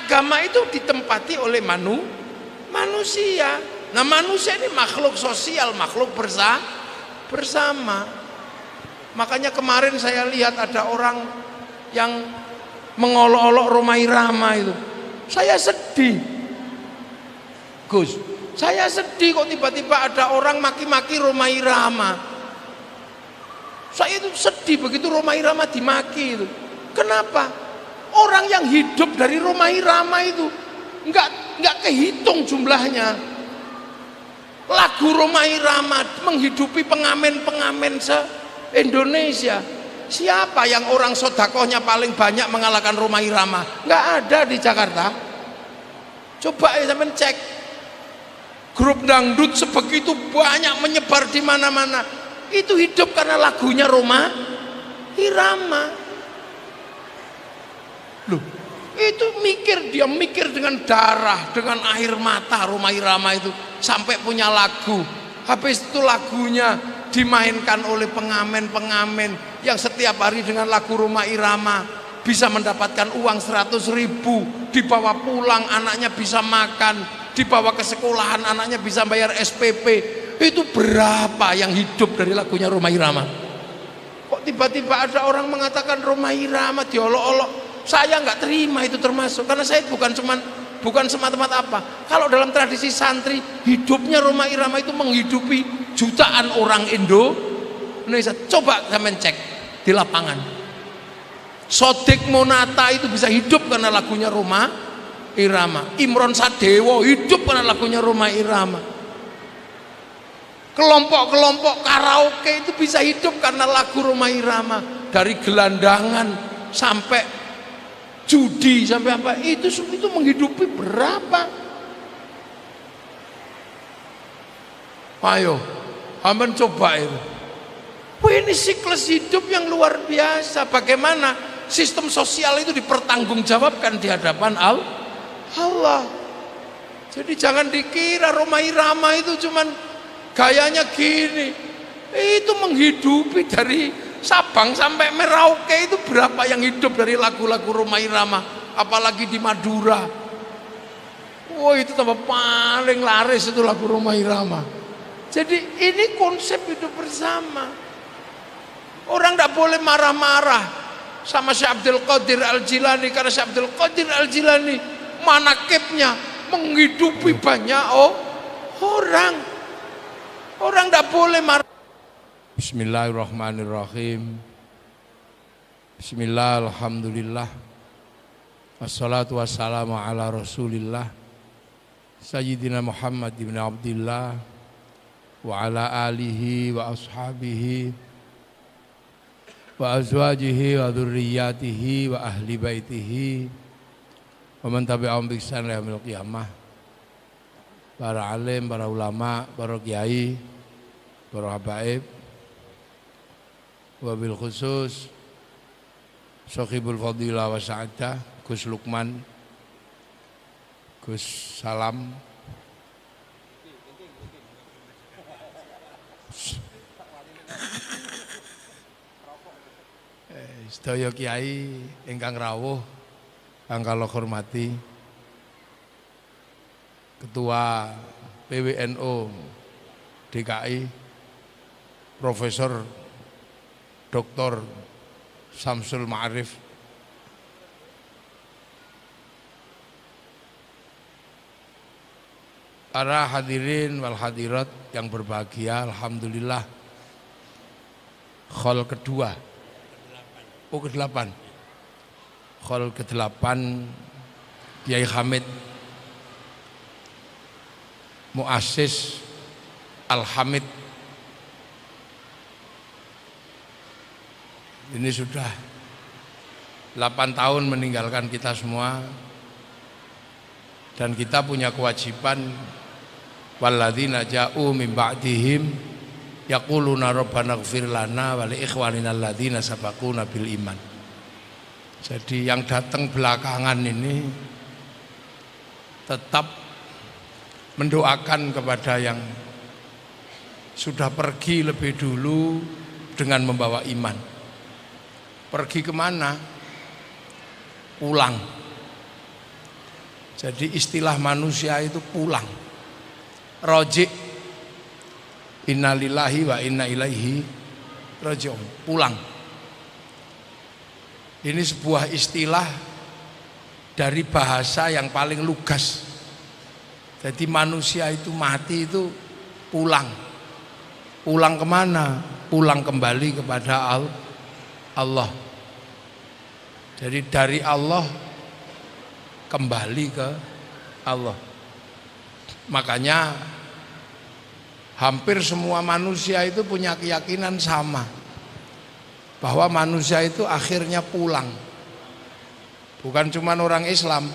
Agama itu ditempati oleh manusia. Nah, manusia ini makhluk sosial, makhluk bersama. Makanya kemarin saya lihat ada orang yang mengolok-olok Rhoma Irama itu. Saya sedih, Gus. Saya sedih kok tiba-tiba ada orang maki-maki Rhoma Irama. Saya itu sedih begitu Rhoma Irama dimaki itu. Kenapa? Orang yang hidup dari Rhoma Irama itu nggak kehitung jumlahnya. Lagu Rhoma Irama menghidupi pengamen-pengamen se-Indonesia. Siapa yang orang sodakohnya paling banyak mengalahkan Rhoma Irama? Nggak ada di Jakarta. Coba ya sampean cek. Grup dangdut sebegitu banyak menyebar di mana-mana. Itu hidup karena lagunya Rhoma Irama. Loh, itu dia mikir dengan darah, dengan air mata Rhoma Irama itu sampai punya lagu. Habis itu lagunya dimainkan oleh pengamen-pengamen yang setiap hari dengan lagu Rhoma Irama bisa mendapatkan uang 100.000, dibawa pulang anaknya bisa makan, dibawa ke sekolahan anaknya bisa bayar SPP. Itu berapa yang hidup dari lagunya Rhoma Irama? Kok tiba-tiba ada orang mengatakan Rhoma Irama diolok-olok? Saya nggak terima itu termasuk, karena saya bukan semata-mata apa. Kalau dalam tradisi santri, hidupnya Rhoma Irama itu menghidupi jutaan orang Indonesia. Coba sampean cek di lapangan. Sodik Monata itu bisa hidup karena lagunya Rhoma Irama. Imron Sadewo hidup karena lagunya Rhoma Irama. Kelompok-kelompok karaoke itu bisa hidup karena lagu Rhoma Irama. Dari gelandangan sampai judi sampai apa itu menghidupi berapa? Ayo, aman coba itu. Wah, ini siklus hidup yang luar biasa. Bagaimana sistem sosial itu dipertanggungjawabkan di hadapan Allah. Jadi jangan dikira Rhoma Irama itu cuman gayanya gini. Itu menghidupi dari Sabang sampai Merauke itu berapa yang hidup dari lagu-lagu Rhoma Irama, apalagi di Madura. Wah, itu tambah paling laris itu lagu Rhoma Irama. Jadi ini konsep hidup bersama. Orang tidak boleh marah-marah sama Syekh Abdul Qadir Al-Jilani, karena Syekh Abdul Qadir Al-Jilani manakibnya menghidupi banyak orang. Orang tidak boleh marah. Bismillahirrahmanirrahim. Bismillah, alhamdulillah. Wassalatu wassalamu ala rasulillah Sayyidina Muhammad ibn Abdillah wa ala alihi wa ashabihi wa azwajihi wa dhurriyyatihi wa ahli baitihi wa man tabi'ahum bi ihsan ila yaumil qiyamah. Para alim, para ulama, para kiai, para habaib, wabil khusus Sohibul Fadilah wa Sa'adah Gus Lukman, Gus Salam, sedaya kiai ingkang rawuh kang kula hormati, Ketua PWNU DKI Profesor Dr. Samsul Ma'arif, para hadirin wal hadirat yang berbahagia, alhamdulillah khol kedua, ke-8, khol ke-8 Kiai Hamid Muassis Al-Hamid. Ini sudah 8 tahun meninggalkan kita semua, dan kita punya kewajiban, walladzina ja'u min ba'dihim yaquluna rabbana ighfir lana wa li ikhwanina alladzina sabaquna bil iman. Jadi yang datang belakangan ini tetap mendoakan kepada yang sudah pergi lebih dulu dengan membawa iman. Pergi kemana? Pulang. Jadi istilah manusia itu pulang. Roji, innalillahi wa inna ilaihi raji'un, pulang. Ini sebuah istilah dari bahasa yang paling lugas. Jadi manusia itu mati itu pulang. Pulang kemana? Pulang kembali kepada Allah. Jadi dari Allah kembali ke Allah. Makanya hampir semua manusia itu punya keyakinan sama, bahwa manusia itu akhirnya pulang. Bukan cuma orang Islam,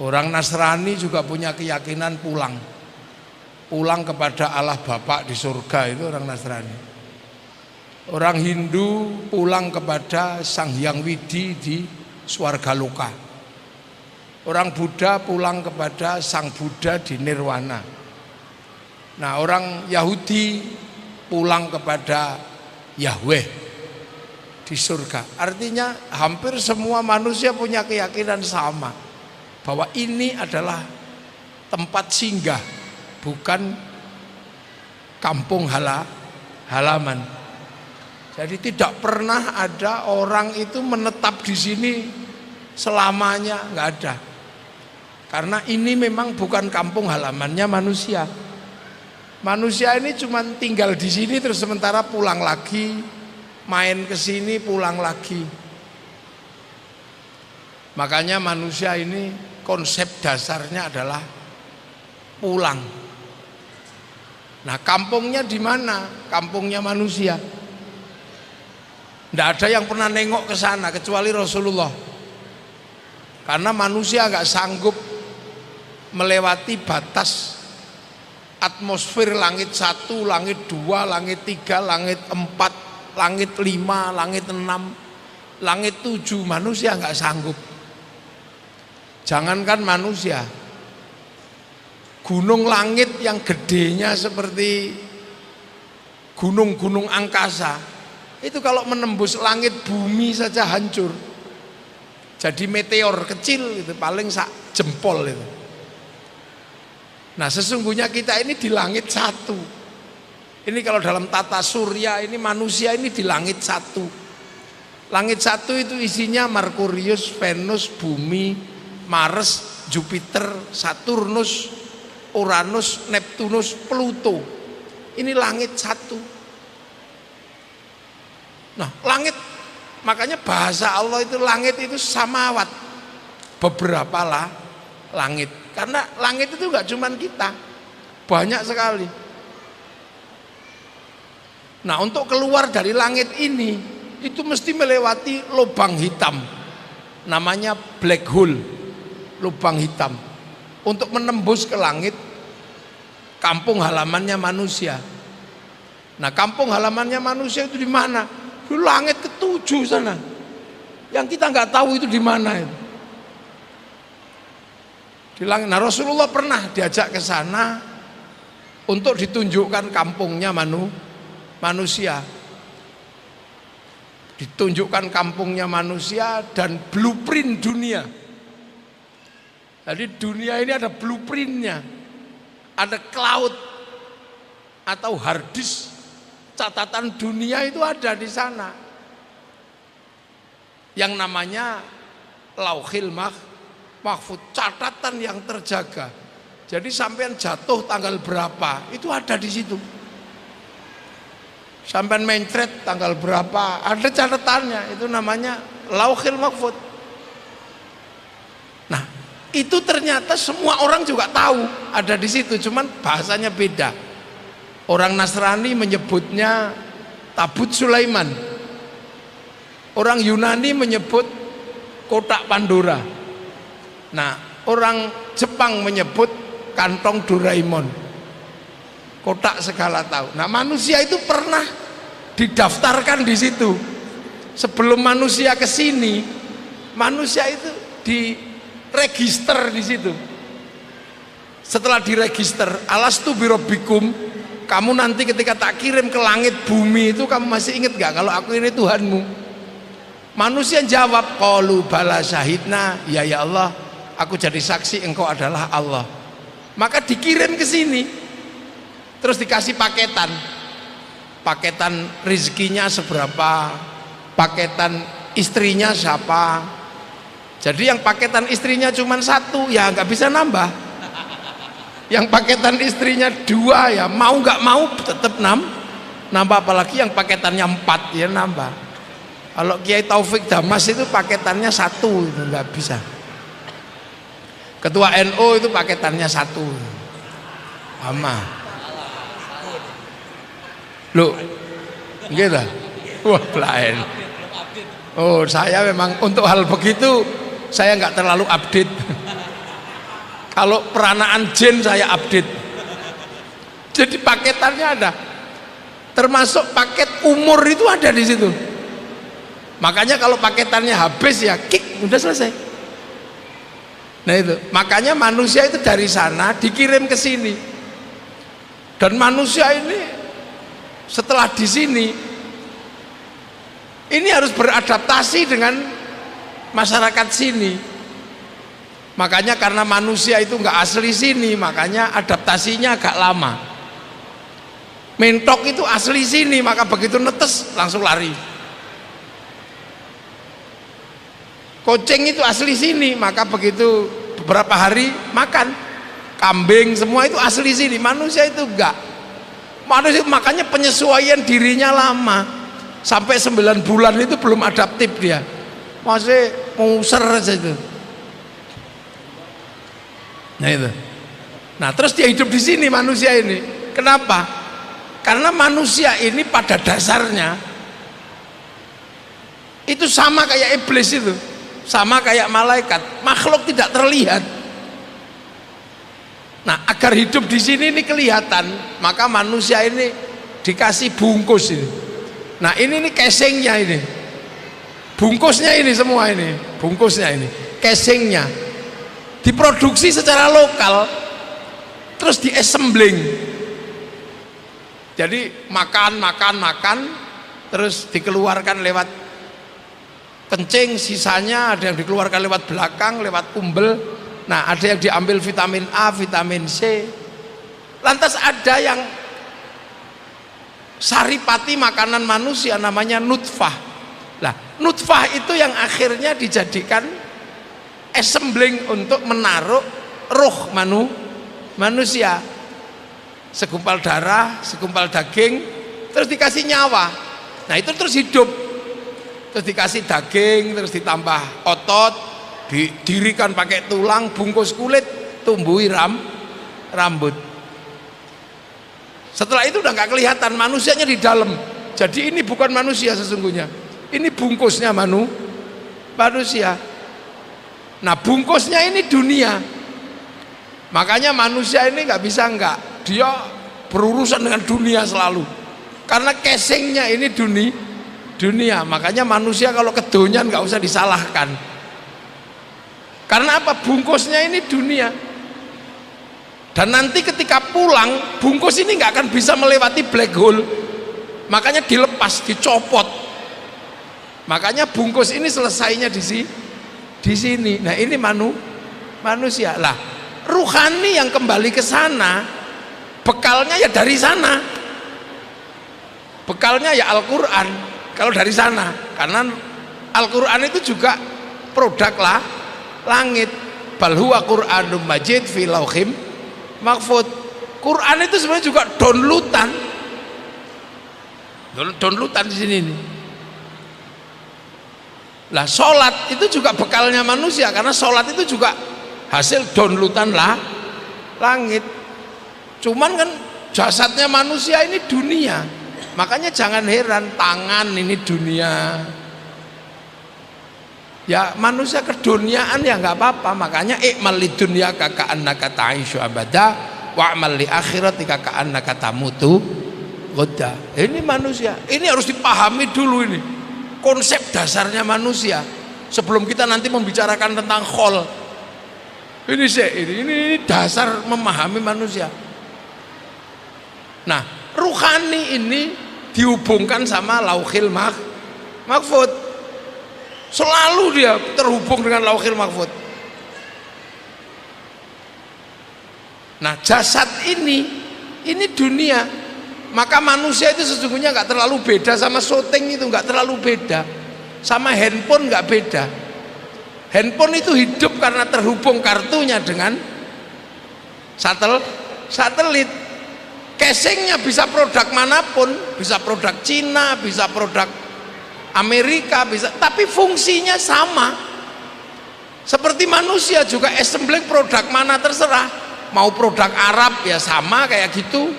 orang Nasrani juga punya keyakinan pulang. Pulang kepada Allah Bapa di surga, itu orang Nasrani. Orang Hindu pulang kepada Sang Hyang Widi di Swargaloka. Orang Buddha pulang kepada Sang Buddha di Nirwana. Nah, orang Yahudi pulang kepada Yahweh di surga. Artinya hampir semua manusia punya keyakinan sama, bahwa ini adalah tempat singgah, bukan kampung halaman. Jadi tidak pernah ada orang itu menetap di sini selamanya, nggak ada. Karena ini memang bukan kampung halamannya manusia. Manusia ini cuma tinggal di sini terus sementara pulang lagi, main ke sini pulang lagi. Makanya manusia ini konsep dasarnya adalah pulang. Nah, kampungnya di mana? Kampungnya manusia. Tidak ada yang pernah nengok ke sana kecuali Rasulullah. Karena manusia nggak sanggup melewati batas atmosfer langit 1, langit 2, langit 3, langit 4, langit 5, langit 6, langit 7. Manusia nggak sanggup. Jangankan manusia, gunung langit yang gedenya seperti gunung-gunung angkasa, itu kalau menembus langit bumi saja hancur. Jadi meteor kecil itu paling sak jempol itu. Nah, sesungguhnya kita ini di langit 1. Ini kalau dalam tata surya ini manusia ini di langit 1. Langit 1 itu isinya Merkurius, Venus, Bumi, Mars, Jupiter, Saturnus, Uranus, Neptunus, Pluto. Ini langit 1. Nah, langit, makanya bahasa Allah itu langit itu samawat, beberapa langit. Karena langit itu enggak cuman kita, banyak sekali. Nah, untuk keluar dari langit ini itu mesti melewati lubang hitam, namanya black hole, lubang hitam, untuk menembus ke langit kampung halamannya manusia. Nah, kampung halamannya manusia itu di mana? Di langit ke-7 sana, yang kita nggak tahu itu di mana itu. Di langit. Nah, Rasulullah pernah diajak ke sana untuk ditunjukkan kampungnya manusia. Ditunjukkan kampungnya manusia dan blueprint dunia. Jadi dunia ini ada blueprintnya, ada cloud atau hard disk, catatan dunia itu ada di sana, yang namanya Lauhil Mahfuz, catatan yang terjaga. Jadi sampean jatuh tanggal berapa itu ada di situ. Sampean mencret tanggal berapa ada catatannya, itu namanya Lauhil Mahfuz. Nah, itu ternyata semua orang juga tahu ada di situ, cuman bahasanya beda. Orang Nasrani menyebutnya Tabut Sulaiman. Orang Yunani menyebut kotak Pandora. Nah, orang Jepang menyebut kantong Doraemon, kotak segala tahu. Nah, manusia itu pernah didaftarkan di situ. Sebelum manusia ke sini, manusia itu diregister di situ. Setelah diregister, alastu birobbikum, kamu nanti ketika tak kirim ke langit bumi itu kamu masih ingat gak kalau aku ini Tuhanmu? Manusia jawab, qalu bala syahidna, ya Allah, aku jadi saksi engkau adalah Allah. Maka dikirim ke sini, terus dikasih paketan, paketan rizkinya seberapa, paketan istrinya siapa. Jadi yang paketan istrinya cuma satu, ya nggak bisa nambah. Yang paketan istrinya dua, ya mau nggak mau tetap nambah, apalagi yang paketannya 4 ya nambah. Kalau Kiai Taufik Damas itu paketannya 1, itu nggak bisa. Ketua NU itu paketannya 1, sama. Loh, gitu. Wah, lain. Oh, saya memang untuk hal begitu saya nggak terlalu update. Kalau peranaan jin saya update. Jadi paketannya ada, termasuk paket umur itu ada di situ. Makanya kalau paketannya habis ya kick, udah selesai. Nah itu, makanya manusia itu dari sana dikirim ke sini. Dan manusia ini setelah di sini ini harus beradaptasi dengan masyarakat sini. Makanya karena manusia itu nggak asli sini, makanya adaptasinya agak lama. Mentok itu asli sini, maka begitu netes langsung lari. Kucing itu asli sini, maka begitu beberapa hari makan. Kambing semua itu asli sini, manusia itu enggak. Manusia makanya penyesuaian dirinya lama. Sampai 9 bulan itu belum adaptif dia. Masih muser aja itu. Nah itu. Nah, terus dia hidup di sini manusia ini. Kenapa? Karena manusia ini pada dasarnya itu sama kayak iblis itu. Sama kayak malaikat, makhluk tidak terlihat. Nah, agar hidup di sini ini kelihatan, maka manusia ini dikasih bungkus ini. Nah, ini casingnya ini, bungkusnya ini semua ini, bungkusnya ini, casingnya diproduksi secara lokal, terus diassembling. Jadi makan, terus dikeluarkan lewat kencing, sisanya ada yang dikeluarkan lewat belakang, lewat umbel. Nah, ada yang diambil vitamin A, vitamin C. Lantas ada yang saripati makanan manusia namanya nutfah. Nah, nutfah itu yang akhirnya dijadikan assembling untuk menaruh ruh manusia. Segumpal darah, segumpal daging, terus dikasih nyawa. Nah, itu terus hidup. Terus dikasih daging, terus ditambah otot, didirikan pakai tulang, bungkus kulit, tumbuhi rambut. Setelah itu udah nggak kelihatan manusianya di dalam. Jadi ini bukan manusia sesungguhnya, ini bungkusnya manusia. Nah, bungkusnya ini dunia. Makanya manusia ini nggak bisa nggak, dia berurusan dengan dunia selalu. Karena casingnya ini dunia. Makanya manusia kalau kedonyan nggak usah disalahkan. Karena apa? Bungkusnya ini dunia. Dan nanti ketika pulang, bungkus ini nggak akan bisa melewati black hole. Makanya dilepas, dicopot. Makanya bungkus ini selesainya di sini. Nah, ini manusia. Lah, ruhani yang kembali ke sana, bekalnya ya dari sana. Bekalnya ya Al-Qur'an. Kalau dari sana, karena Al-Quran itu juga produk langit. Bal huwa Qur'anum majid fi lauhim mahfud. Quran itu sebenarnya juga downloadan di sini nih. Lah, sholat itu juga bekalnya manusia, karena sholat itu juga hasil downloadan langit. Cuman kan jasadnya manusia ini dunia. Makanya jangan heran, tangan ini dunia. Ya, manusia keduniaan ya nggak apa-apa. Makanya ikmal li dunya ka'annaka ta'ishu abada wa'mal li akhiratika ka'annaka tamutu ghadda. Ini manusia. Ini harus dipahami dulu ini. Konsep dasarnya manusia. Sebelum kita nanti membicarakan tentang khol. Ini dasar memahami manusia. Nah, ruhani ini dihubungkan sama lauhil mahfud. Selalu dia terhubung dengan lauhil mahfud. Nah jasad ini dunia. Maka manusia itu sesungguhnya nggak terlalu beda sama syuting, itu nggak terlalu beda, sama handphone nggak beda. Handphone itu hidup karena terhubung kartunya dengan satelit. Casingnya bisa produk manapun, bisa produk Cina, bisa produk Amerika, bisa, tapi fungsinya sama. Seperti manusia juga assembling produk mana terserah, mau produk Arab ya sama kayak gitu,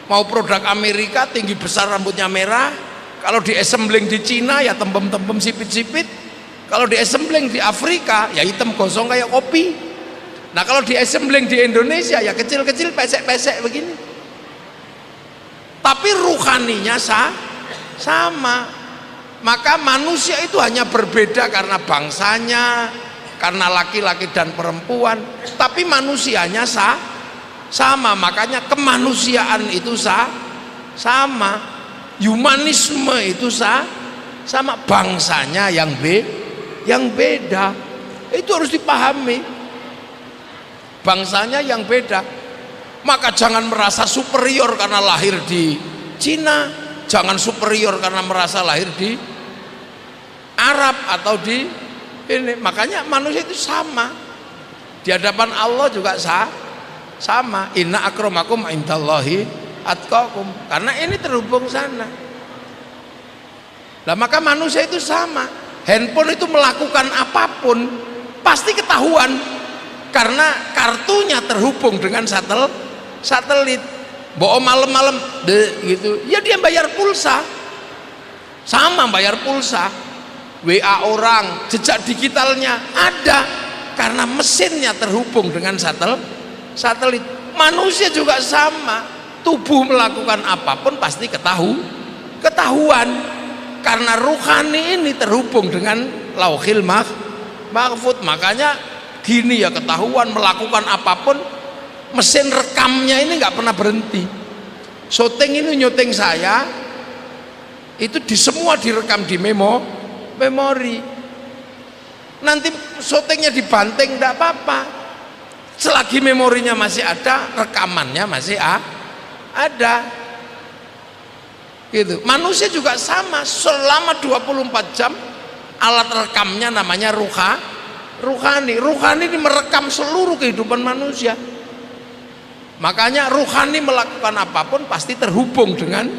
mau produk Amerika tinggi besar rambutnya merah, kalau di assembling di Cina ya tembem-tembem sipit-sipit, kalau di assembling di Afrika ya hitam gosong kayak kopi. Nah kalau di assembling di Indonesia ya kecil-kecil pesek-pesek begini. Tapi ruhaninya sama. Maka manusia itu hanya berbeda karena bangsanya, karena laki-laki dan perempuan, tapi manusianya sama. Makanya kemanusiaan itu sama, humanisme itu sama, bangsanya yang beda. Itu harus dipahami, bangsanya yang beda. Maka jangan merasa superior karena lahir di Cina, jangan superior karena merasa lahir di Arab atau di ini. Makanya manusia itu sama di hadapan Allah juga sama. Inna akramakum indallahi atqakum, karena ini terhubung sana. Nah maka manusia itu sama. Handphone itu melakukan apapun pasti ketahuan karena kartunya terhubung dengan satelit. Bawa malam-malam gitu ya, dia bayar pulsa, sama bayar pulsa. WA orang, jejak digitalnya ada karena mesinnya terhubung dengan satelit. Manusia juga sama, tubuh melakukan apapun pasti ketahuan karena ruhani ini terhubung dengan lauhil mahfud. Makanya gini ya, ketahuan melakukan apapun. Mesin rekamnya ini nggak pernah berhenti. Syuting ini nyuting saya itu semua direkam di memori. Nanti syutingnya dibanting nggak apa-apa, selagi memorinya masih ada, rekamannya masih ada. Gitu. Manusia juga sama, selama 24 jam alat rekamnya namanya ruhani. Ruhani ini merekam seluruh kehidupan manusia. Makanya ruhani melakukan apapun pasti terhubung dengan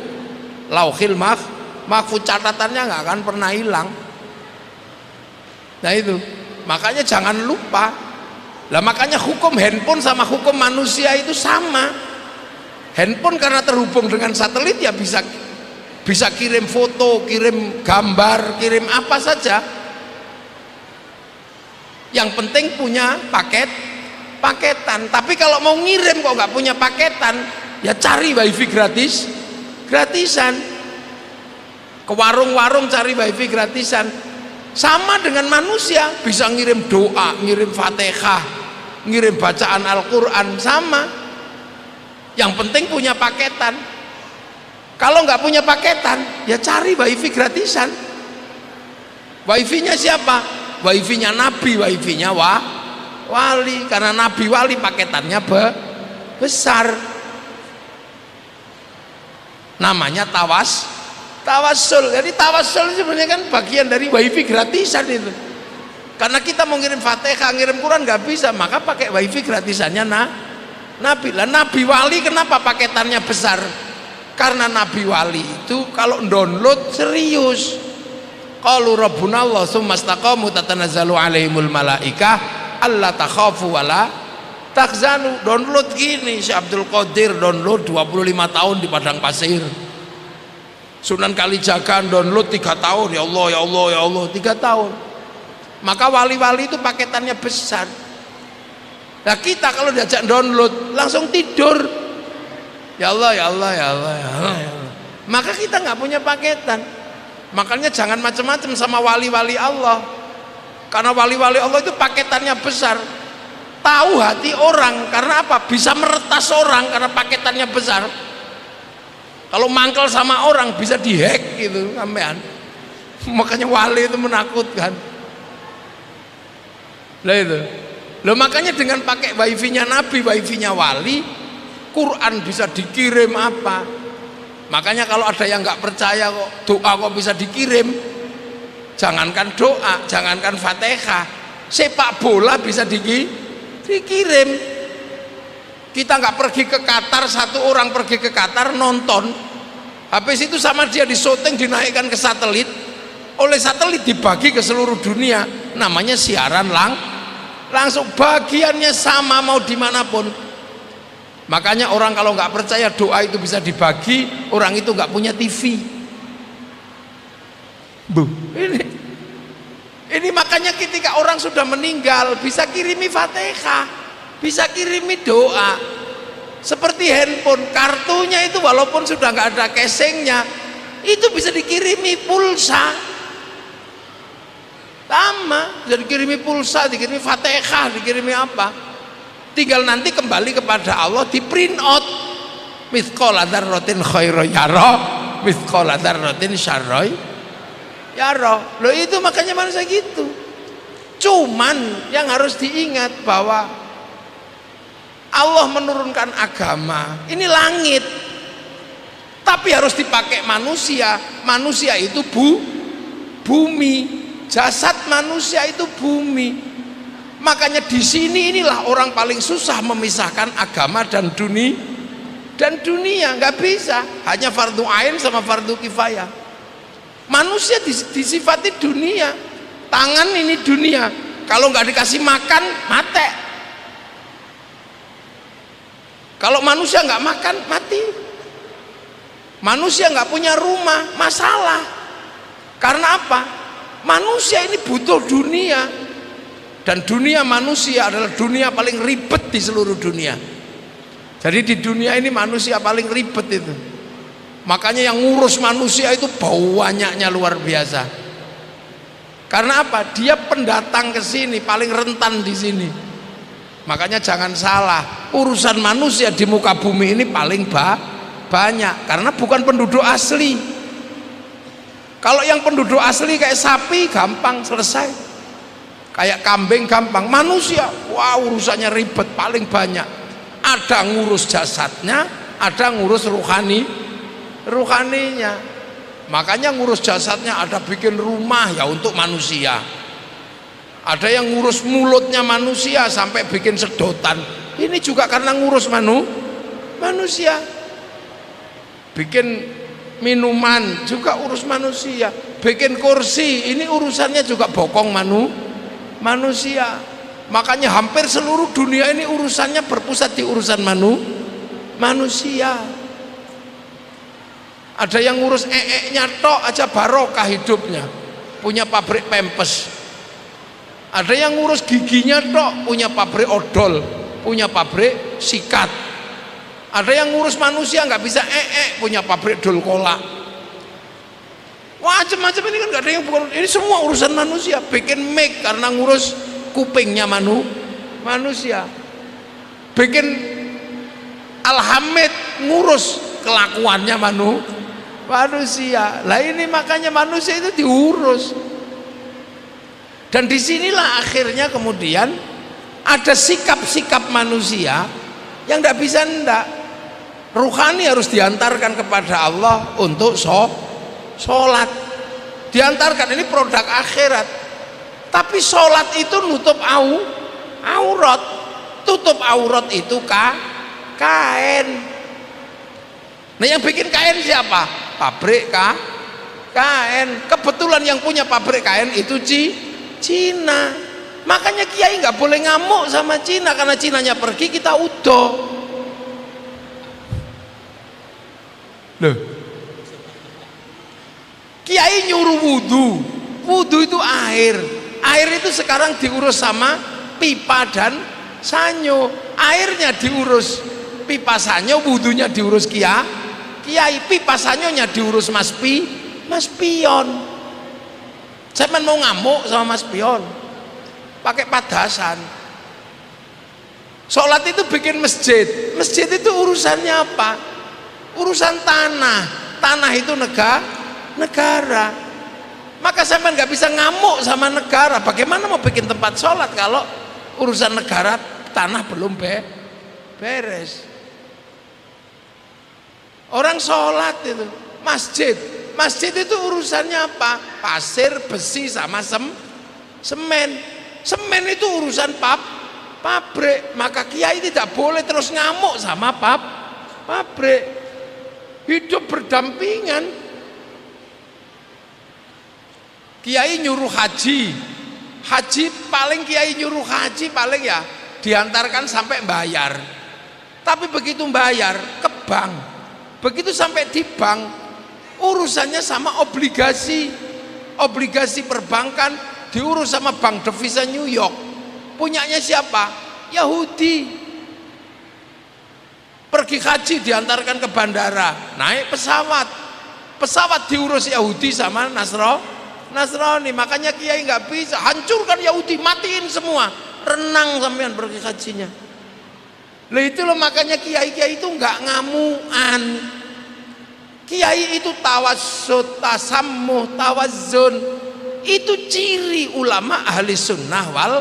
lauhil mahfud, catatannya nggak akan pernah hilang. Nah itu, makanya jangan lupa. Lah makanya hukum handphone sama hukum manusia itu sama. Handphone karena terhubung dengan satelit ya bisa kirim foto, kirim gambar, kirim apa saja. Yang penting punya paketan. Tapi kalau mau ngirim kok nggak punya paketan, ya cari wifi gratisan. Ke warung-warung cari wifi gratisan. Sama dengan manusia, bisa ngirim doa, ngirim Fatihah, ngirim bacaan Al-Quran, sama. Yang penting punya paketan. Kalau nggak punya paketan, ya cari wifi gratisan. Wifi-nya siapa? Wifi-nya Nabi, wifi-nya wali, karena nabi wali paketannya besar, namanya tawassul. Jadi tawassul sebenarnya kan bagian dari wifi gratisan itu, karena kita mau ngirim Fatihah, ngirim Quran nggak bisa, maka pakai wifi gratisannya nabi. Lah nabi wali kenapa paketannya besar? Karena nabi wali itu kalau download serius. Qalu rabbunallah tsumma istaqamu tatanazzalu alaihimul malaikah Allah takhafu wala takzanu. Download gini, Syekh Abdul Qadir download 25 tahun di padang pasir. Sunan Kalijaga download 3 tahun, ya Allah 3 tahun. Maka wali-wali itu paketannya besar. Nah kita kalau diajak download langsung tidur. Ya Allah. Maka kita nggak punya paketan. Makanya jangan macam-macam sama wali-wali Allah. Karena wali-wali Allah itu paketannya besar, tahu hati orang. Karena apa? Bisa meretas orang karena paketannya besar. Kalau mangkel sama orang bisa dihack gitu sampean. Makanya wali itu menakutkan. Lah itu. Loh makanya dengan pakai wifi-nya Nabi, wifi-nya wali, Quran bisa dikirim apa. Makanya kalau ada yang nggak percaya kok doa kok bisa dikirim, jangankan doa, jangankan Fatihah, sepak bola bisa dikirim. Kita nggak pergi ke Qatar, satu orang pergi ke Qatar nonton, habis itu sama dia disyuting, dinaikkan ke satelit, oleh satelit dibagi ke seluruh dunia, namanya siaran langsung, bagiannya sama mau dimanapun. Makanya orang kalau nggak percaya doa itu bisa dibagi, orang itu nggak punya TV. Ini makanya ketika orang sudah meninggal bisa kirimi Fatihah, bisa kirimi doa. Seperti handphone, kartunya itu walaupun sudah nggak ada casingnya, itu bisa dikirimi pulsa. Sama, bisa dikirimi pulsa, dikirimi Fatihah, dikirimi apa. Tinggal nanti kembali kepada Allah, di print out. Mithqala dzarratin khairan yara, mithqala dzarratin syarran yara. Loh itu makanya manusia gitu. Cuman yang harus diingat bahwa Allah menurunkan agama, ini langit, tapi harus dipakai manusia. Manusia itu bumi, jasad manusia itu bumi. Makanya di sini inilah orang paling susah memisahkan agama dan dunia, nggak bisa, hanya fardu ain sama fardu kifayah. Manusia disifati dunia, tangan ini dunia, kalau nggak dikasih makan mati. Kalau manusia nggak makan mati. Manusia nggak punya rumah, masalah. Karena apa? Manusia ini butuh dunia. Dan dunia manusia adalah dunia paling ribet di seluruh dunia. Jadi di dunia ini manusia paling ribet itu. Makanya yang ngurus manusia itu banyaknya luar biasa. Karena apa? Dia pendatang ke sini, paling rentan di sini. Makanya jangan salah, urusan manusia di muka bumi ini paling banyak. Karena bukan penduduk asli. Kalau yang penduduk asli kayak sapi gampang selesai. Kayak kambing gampang, manusia wah urusannya ribet, paling banyak. Ada ngurus jasadnya, ada ngurus ruhaninya. Makanya ngurus jasadnya ada bikin rumah ya untuk manusia. Ada yang ngurus mulutnya manusia sampai bikin sedotan. Ini juga karena ngurus manusia. Bikin minuman juga urus manusia. Bikin kursi ini urusannya juga bokong manusia. Makanya hampir seluruh dunia ini urusannya berpusat di urusan manusia. Ada yang ngurus nya tok aja barokah hidupnya, punya pabrik pempes. Ada yang ngurus giginya tok, punya pabrik odol, punya pabrik sikat. Ada yang ngurus manusia nggak bisa punya pabrik dol kolak. Macam-macam ini kan nggak ada yang bukan, ini semua urusan manusia. Bikin mic karena ngurus kupingnya manusia. Bikin alhamid ngurus kelakuannya manusia. Lah ini makanya manusia itu diurus. Dan disinilah akhirnya kemudian ada sikap-sikap manusia yang tidak bisa ndak. Ruhani harus diantarkan kepada Allah untuk sholat, diantarkan, ini produk akhirat. Tapi sholat itu nutup aurat. Tutup aurat itu kain. Nah yang bikin kain siapa? Pabrik kain. Kebetulan yang punya pabrik kain itu Cina. Makanya kiai nggak boleh ngamuk sama Cina, karena Cinanya pergi kita udah. Loh, kiai nyuruh wudhu itu air itu sekarang diurus sama pipa dan sanyo. Airnya diurus pipa sanyo, wudhunya diurus kiai, pipa sanyonya diurus mas pion. Saya mau ngamuk sama mas pion, pakai padasan. Sholat itu bikin masjid itu urusannya apa? Urusan tanah itu negara. Maka sampean nggak bisa ngamuk sama negara. Bagaimana mau bikin tempat sholat kalau urusan negara tanah belum beres. Orang sholat itu masjid itu urusannya apa? Pasir, besi sama semen itu urusan pabrik. Maka kiai tidak boleh terus ngamuk sama pabrik. Hidup berdampingan. Kiai nyuruh haji paling kiai nyuruh haji paling ya diantarkan sampai bayar. Tapi begitu bayar ke bank, begitu sampai di bank urusannya sama obligasi perbankan diurus sama bank devisa New York. Punyanya siapa? Yahudi. Pergi haji diantarkan ke bandara, naik pesawat diurus Yahudi sama Nasrani. Makanya kiai nggak bisa hancurkan Yahudi, matiin semua, renang sampean pergi hajinya. Lah itu loh, makanya kiai itu nggak ngamuan. Kiai itu tawassut, tasammuh, tawazzun. Itu ciri ulama ahli sunnah wal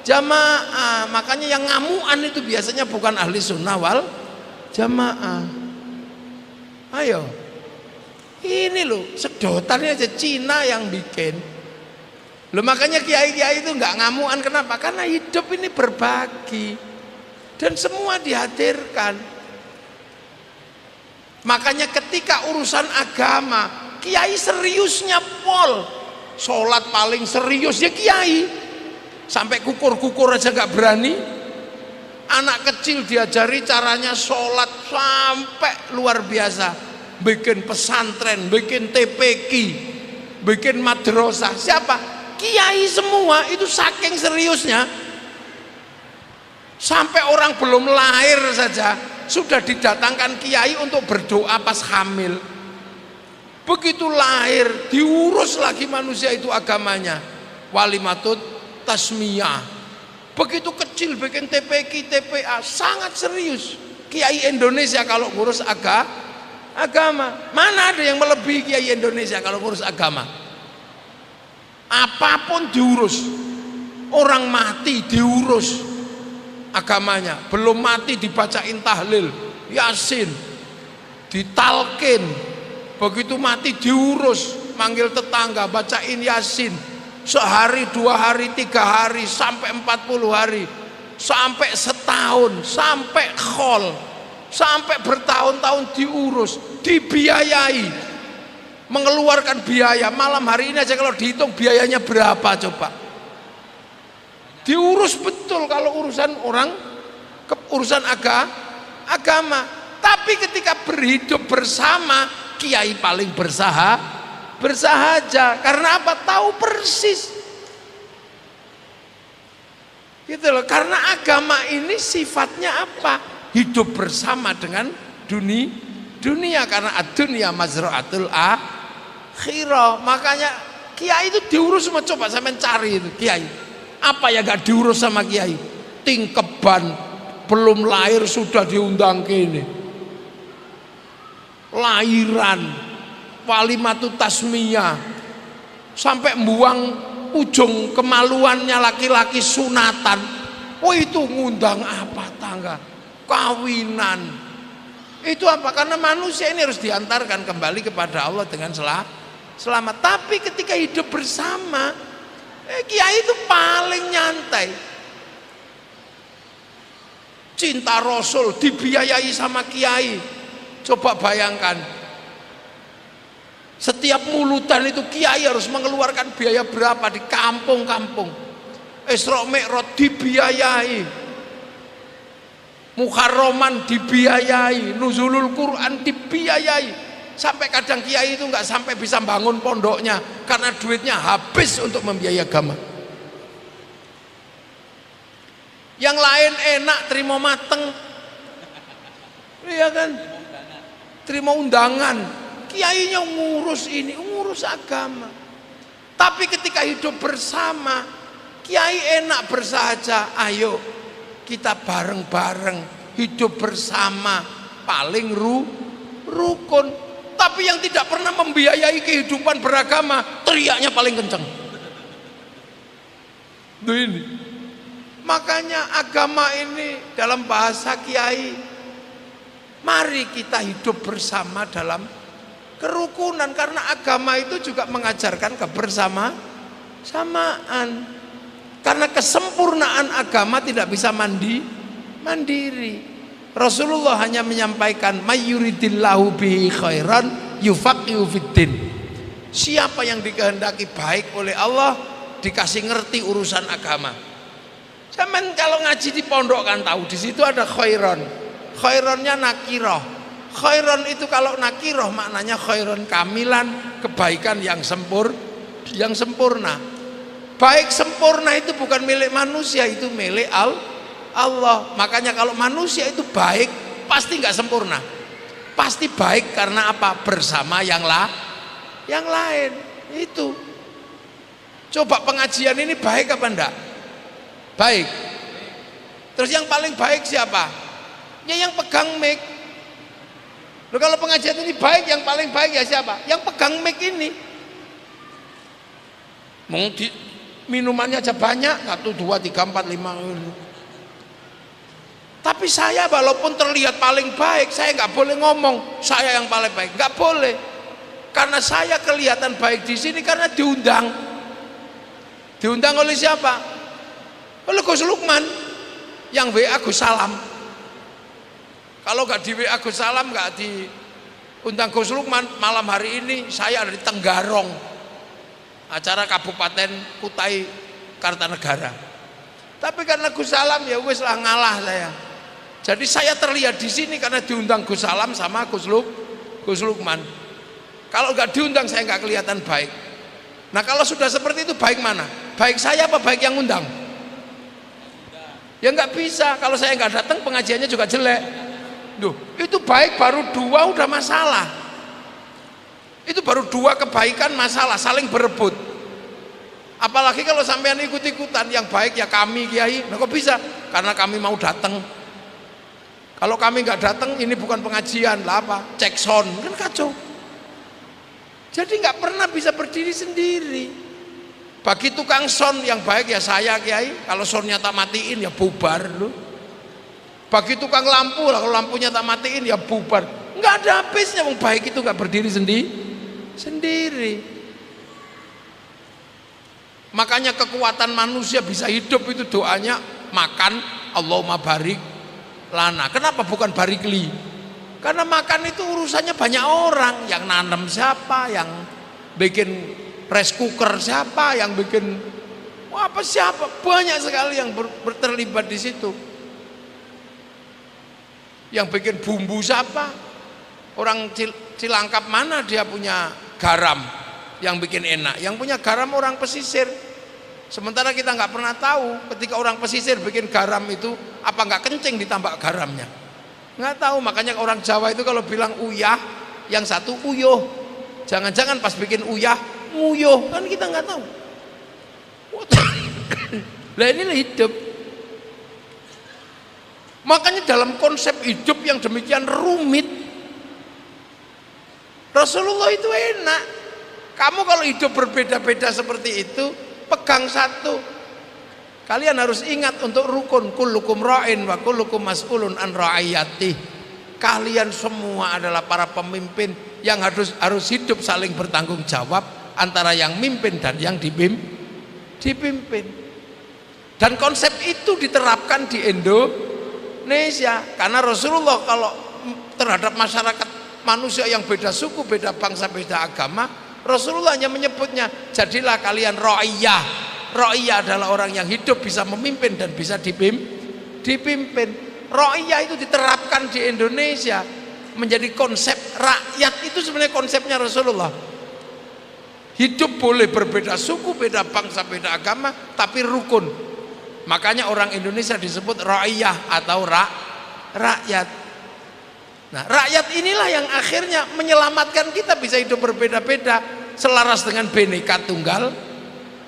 jamaah. Makanya yang ngamuan itu biasanya bukan ahli sunnah wal jamaah. Ayo, ini loh sedotannya aja Cina yang bikin. Loh makanya kiai-kiai itu nggak ngamuan. Kenapa? Karena hidup ini berbagi dan semua dihadirkan. Makanya ketika urusan agama, kiai seriusnya pol. Sholat paling serius ya kiai. Sampai kukur-kukur aja nggak berani. Anak kecil diajari caranya sholat sampai luar biasa. Bikin pesantren, bikin TPQ, bikin madrasah. Siapa? Kiai semua. Itu saking seriusnya. Sampai orang belum lahir saja sudah didatangkan kiai untuk berdoa pas hamil. Begitu lahir diurus lagi manusia itu agamanya. Walimatut tasmiyah. Begitu kecil bikin TPQ, TPA, sangat serius. Kiai Indonesia kalau ngurus agama. Mana ada yang melebihi kiai Indonesia kalau ngurus agama? Apapun diurus. Orang mati diurus agamanya. Belum mati dibacain tahlil, yasin, ditalkin. Begitu mati diurus, manggil tetangga bacain yasin. Sehari, 2 hari, 3 hari, sampai 40 hari, sampai setahun, sampai khol, sampai bertahun-tahun diurus, dibiayai, mengeluarkan biaya. Malam hari ini aja kalau dihitung biayanya berapa coba? Diurus betul kalau urusan agama. Tapi ketika berhidup bersama, kiai paling bersahaja. Karena apa? Tahu persis. Gitu loh. Karena agama ini sifatnya apa? Hidup bersama dengan dunia. Karena ad-dunya mazra'atul akhirah. Makanya kiai itu diurus semua. Coba sampean cari itu kiai. Apa ya gak diurus sama kiai? Tingkeban belum lahir sudah diundang ke ini. Lahiran, walimatu tasmiyah, sampai buang ujung kemaluannya laki-laki sunatan. Oh itu ngundang apa tangga? Kawinan. Itu apa? Karena manusia ini harus diantarkan kembali kepada Allah dengan selamat. Tapi ketika hidup bersama, kiai itu paling nyantai. Cinta Rasul dibiayai sama kiai. Coba bayangkan. Setiap mulutan itu kiai harus mengeluarkan biaya berapa di kampung-kampung. Isra Mi'raj dibiayai, Muharraman dibiayai, Nuzulul Quran dibiayai. Sampai kadang kiai itu nggak sampai bisa bangun pondoknya karena duitnya habis untuk membiayai agama. Yang lain enak terima mateng, iya kan? Terima undangan. Kiainya ngurus ini, ngurus agama. Tapi ketika hidup bersama, kiai enak bersahaja. Ayo kita bareng-bareng hidup bersama, paling rukun. Tapi yang tidak pernah membiayai kehidupan beragama, teriaknya paling kencang. Ini. Makanya agama ini dalam bahasa Kiai, mari kita hidup bersama dalam kerukunan, karena agama itu juga mengajarkan kebersamaan. Karena kesempurnaan agama tidak bisa mandiri. Rasulullah hanya menyampaikan mayyuridillahu bihi khairan yufaqihu fiddin. Siapa yang dikehendaki baik oleh Allah dikasih ngerti urusan agama. Zaman kalau ngaji di pondok kan tahu di situ ada khairon. Khaironnya nakiroh. Khairon itu kalau nakiroh maknanya khairon kamilan, kebaikan yang sempurna. Baik sempurna itu bukan milik manusia, itu milik Allah. Makanya kalau manusia itu baik pasti nggak sempurna. Pasti baik karena apa? Bersama yang lain. Itu. Coba pengajian ini baik apa enggak? Baik. Terus yang paling baik siapa? Ya yang pegang mic. Loh, kalau pengajian ini baik, yang paling baik ya siapa? Yang pegang mic ini. Minumannya aja banyak, 1, 2, 3, 4, 5. Tapi saya walaupun terlihat paling baik, saya nggak boleh ngomong saya yang paling baik, nggak boleh. Karena saya kelihatan baik di sini karena diundang. Diundang oleh siapa? Oleh Gus Lukman yang WA Gus Salam. Kalau nggak di WA Gus Salam, nggak diundang Gus Lukman, malam hari ini saya ada di Tenggarong, acara Kabupaten Kutai Kartanegara. Tapi karena Gus Salam ya wis lah, ngalah saya. Jadi saya terlihat di sini karena diundang Gus Salam sama Gus Lukman. Kalau nggak diundang saya nggak kelihatan baik. Nah kalau sudah seperti itu baik mana? Baik saya apa baik yang undang? Ya nggak bisa. Kalau saya nggak datang pengajiannya juga jelek. Duh, itu baik baru 2 udah masalah. Itu baru 2 kebaikan masalah, saling berebut. Apalagi kalau sampean ikut-ikutan, yang baik ya kami Kiai. Nah kok bisa? Karena kami mau datang. Kalau kami nggak datang, ini bukan pengajian lah, apa? Cek sound, kan kacau. Jadi nggak pernah bisa berdiri sendiri. Bagi tukang sound yang baik ya saya Kiai. Kalau soundnya tak matiin ya bubar lu. Bagi tukang lampu lah, kalau lampunya tak matiin ya bubar. Nggak ada habisnya, yang baik itu nggak berdiri sendiri. Makanya kekuatan manusia bisa hidup itu doanya makan Allahumma barik lana. Kenapa bukan barikli? Karena makan itu urusannya banyak orang. Yang nanam siapa, yang bikin rice cooker siapa, yang bikin apa siapa, banyak sekali yang terlibat di situ. Yang bikin bumbu siapa? Orang Cilangkap mana dia punya garam yang bikin enak? Yang punya garam orang pesisir. Sementara kita nggak pernah tahu ketika orang pesisir bikin garam itu apa nggak kencing ditambah garamnya. Nggak tahu. Makanya orang Jawa itu kalau bilang uyah, yang satu uyuh. Jangan-jangan pas bikin uyah nguyuh, kan kita nggak tahu. Lah inilah hidup. Makanya dalam konsep hidup yang demikian rumit, Rasulullah itu enak. Kamu kalau hidup berbeda-beda seperti itu, pegang satu. Kalian harus ingat untuk rukun, kullukum ra'in wa kullukum mas'ulun an ra'iyati. Kalian semua adalah para pemimpin yang harus hidup saling bertanggung jawab antara yang mimpin dan yang dipimpin. Dan konsep itu diterapkan di Indonesia karena Rasulullah kalau terhadap masyarakat manusia yang beda suku, beda bangsa, beda agama, Rasulullah hanya menyebutnya jadilah kalian ra'iyah. Ra'iyah adalah orang yang hidup bisa memimpin dan bisa dipimpin. Ra'iyah itu diterapkan di Indonesia menjadi konsep rakyat. Itu sebenarnya konsepnya Rasulullah. Hidup boleh berbeda suku, beda bangsa, beda agama, tapi rukun. Makanya orang Indonesia disebut ra'iyah atau rakyat. Nah, rakyat inilah yang akhirnya menyelamatkan kita bisa hidup berbeda-beda selaras dengan Bhinneka Tunggal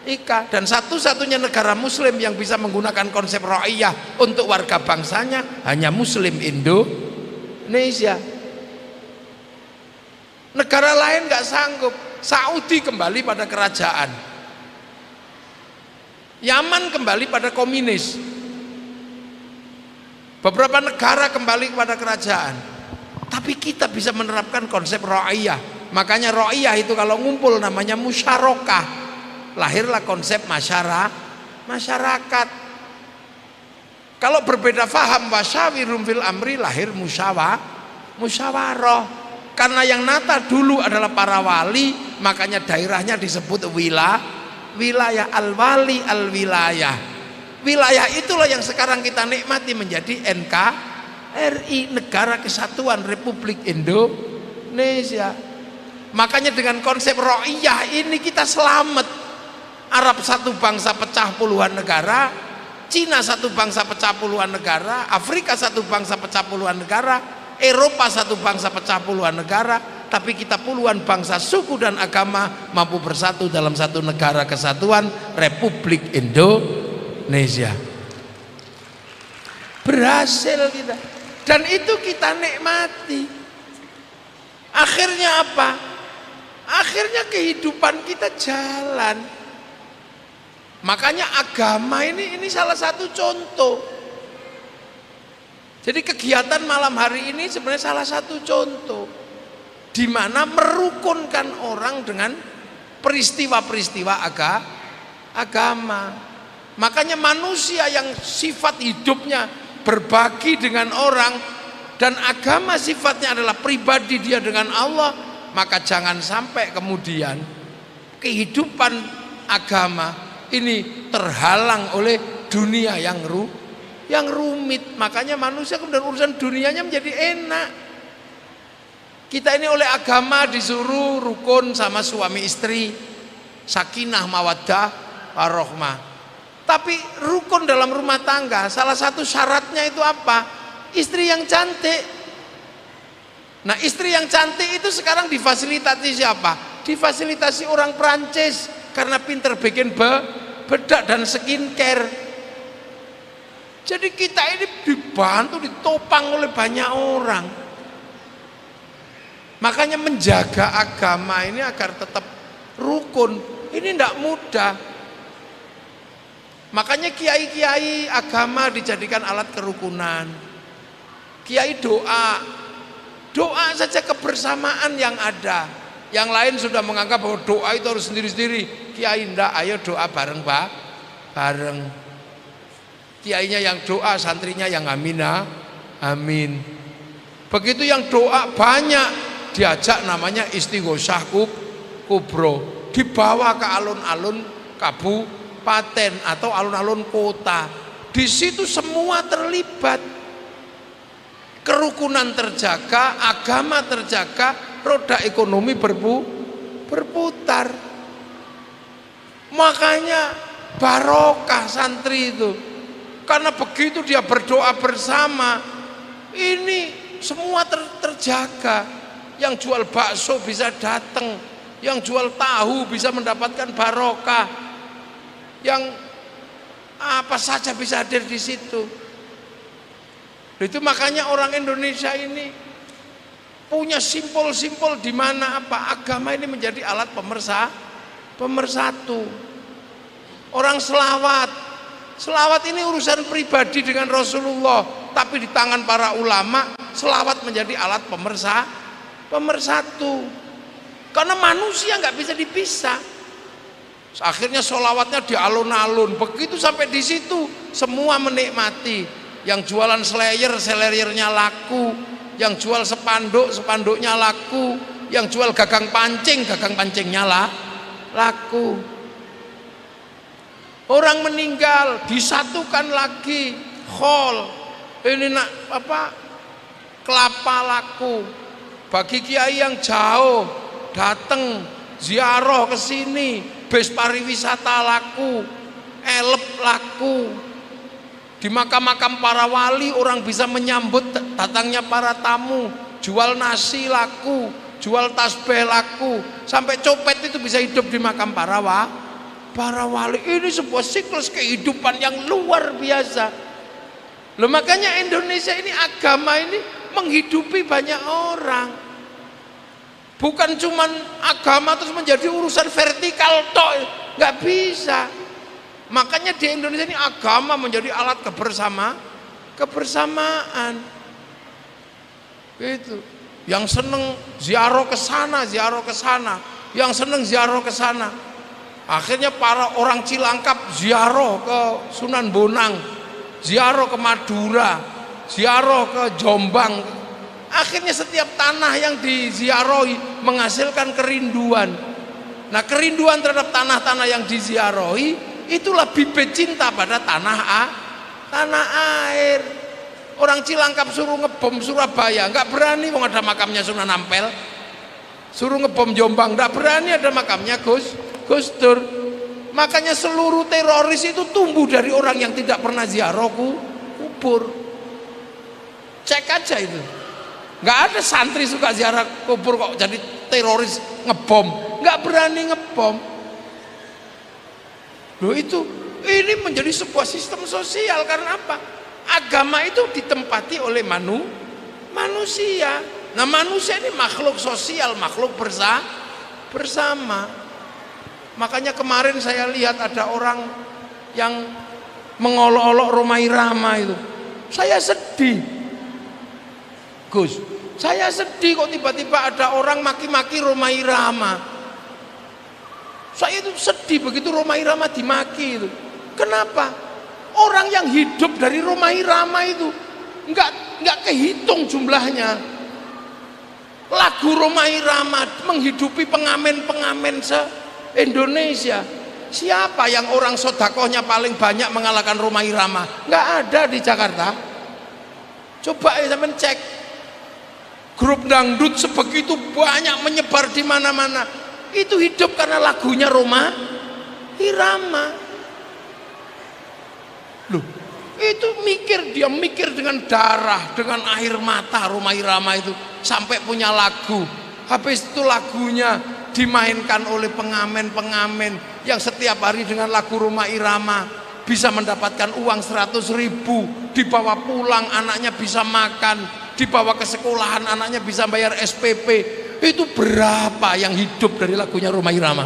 Ika. Dan satu-satunya negara muslim yang bisa menggunakan konsep ra'iyah untuk warga bangsanya hanya muslim Indonesia. Negara lain nggak sanggup. Saudi kembali pada kerajaan, Yaman kembali pada komunis, Beberapa negara kembali kepada kerajaan. Tapi kita bisa menerapkan konsep ra'iyah. Makanya ra'iyah itu kalau ngumpul namanya musyarakah. Lahirlah konsep masyarakat. Kalau berbeda faham wasyawirum fil amri, lahir musyawarah. Karena yang nata dulu adalah para wali, makanya daerahnya disebut wilayah al-wali al-wilayah. Wilayah itulah yang sekarang kita nikmati menjadi NKRI, Negara Kesatuan Republik Indonesia. Makanya dengan konsep ra'iyah ini kita selamat. Arab satu bangsa pecah puluhan negara, Cina satu bangsa pecah puluhan negara, Afrika satu bangsa pecah puluhan negara, Eropa satu bangsa pecah puluhan negara, tapi kita puluhan bangsa, suku dan agama mampu bersatu dalam satu negara kesatuan Republik Indonesia. Berhasil kita, dan itu kita nikmati. Akhirnya apa? Akhirnya kehidupan kita jalan. Makanya agama ini salah satu contoh. Jadi kegiatan malam hari ini sebenarnya salah satu contoh di mana merukunkan orang dengan peristiwa-peristiwa agama. Makanya manusia yang sifat hidupnya berbagi dengan orang dan agama sifatnya adalah pribadi dia dengan Allah, maka jangan sampai kemudian kehidupan agama ini terhalang oleh dunia yang rumit. Makanya manusia kemudian urusan dunianya menjadi enak. Kita ini oleh agama disuruh rukun sama suami istri, sakinah mawaddah warahmah. Tapi rukun dalam rumah tangga salah satu syaratnya itu apa? Istri yang cantik. Nah, istri yang cantik itu sekarang difasilitasi siapa? Difasilitasi orang Prancis karena pinter bikin bedak dan skincare. Jadi kita ini dibantu, ditopang oleh banyak orang. Makanya menjaga agama ini agar tetap rukun ini tidak mudah. Makanya kiai-kiai agama dijadikan alat kerukunan. Kiai doa saja kebersamaan yang ada. Yang lain sudah menganggap bahwa doa itu harus sendiri-sendiri. Kiai ndak, ayo doa bareng bareng. Kiainya yang doa, santrinya yang amin. Begitu yang doa banyak, diajak namanya istighosah kubro, dibawa ke alun-alun kabupaten atau alun-alun kota. Di situ semua terlibat. Kerukunan terjaga, agama terjaga, roda ekonomi berputar. Makanya barokah santri itu, karena begitu dia berdoa bersama, ini semua terjaga. Yang jual bakso bisa datang, yang jual tahu bisa mendapatkan barokah, yang apa saja bisa hadir di situ. Itu makanya orang Indonesia ini punya simpul-simpul di mana apa agama ini menjadi alat pemersatu. Orang selawat ini urusan pribadi dengan Rasulullah, tapi di tangan para ulama selawat menjadi alat pemersatu. Karena manusia nggak bisa dipisah. Akhirnya sholawatnya di alun-alun. Begitu sampai di situ semua menikmati. Yang jualan selayernya laku, yang jual spanduknya laku, yang jual gagang pancingnya laku. Orang meninggal disatukan lagi, khol ini kelapa laku. Bagi kiai yang jauh datang ziarah ke sini, bus pariwisata laku, elep laku. Di makam-makam para wali orang bisa menyambut datangnya para tamu, jual nasi laku, jual tasbih laku, sampai copet itu bisa hidup di makam para wali. Ini sebuah siklus kehidupan yang luar biasa. Loh, makanya Indonesia ini agama ini menghidupi banyak orang. Bukan cuman agama terus menjadi urusan vertikal tok, nggak bisa. Makanya di Indonesia ini agama menjadi alat kebersamaan. Itu. Yang seneng ziarah ke sana, ziarah ke sana. Yang seneng ziarah ke sana. Akhirnya para orang Cilangkap ziarah ke Sunan Bonang, ziarah ke Madura, ziarah ke Jombang. Akhirnya setiap tanah yang diziarahi menghasilkan kerinduan. Nah, kerinduan terhadap tanah-tanah yang diziarahi itulah bibit cinta pada tanah air. Orang Cilangkap suruh ngebom Surabaya, nggak berani, mau ada makamnya Sunan Ampel. Suruh ngebom Jombang, nggak berani, ada makamnya Gus Dur. Makanya seluruh teroris itu tumbuh dari orang yang tidak pernah ziarah kubur. Cek aja itu. Nggak ada santri suka ziarah kubur kok jadi teroris ngebom, nggak berani ngebom. Loh, itu ini menjadi sebuah sistem sosial. Karena apa? Agama itu ditempati oleh manusia. Nah, manusia ini makhluk sosial, makhluk bersama. Makanya kemarin saya lihat ada orang yang mengolok-olok Rhoma Irama itu. Saya sedih, Gus. Saya sedih kok tiba-tiba ada orang maki-maki Rhoma Irama. Saya itu sedih begitu Rhoma Irama dimaki itu. Kenapa? Orang yang hidup dari Rhoma Irama itu nggak kehitung jumlahnya. Lagu Rhoma Irama menghidupi pengamen-pengamen se-Indonesia. Siapa yang orang sodakohnya paling banyak mengalahkan Rhoma Irama? Nggak ada di Jakarta. Coba ya sampean cek. Grup dangdut sebegitu banyak menyebar di mana-mana. Itu hidup karena lagunya Rhoma Irama. Loh, itu dia mikir dengan darah, dengan air mata Rhoma Irama itu sampai punya lagu. Habis itu lagunya dimainkan oleh pengamen-pengamen yang setiap hari dengan lagu Rhoma Irama bisa mendapatkan uang 100.000, dibawa pulang anaknya bisa makan, dibawa ke sekolahan anaknya bisa bayar SPP. Itu berapa yang hidup dari lagunya Rhoma Irama?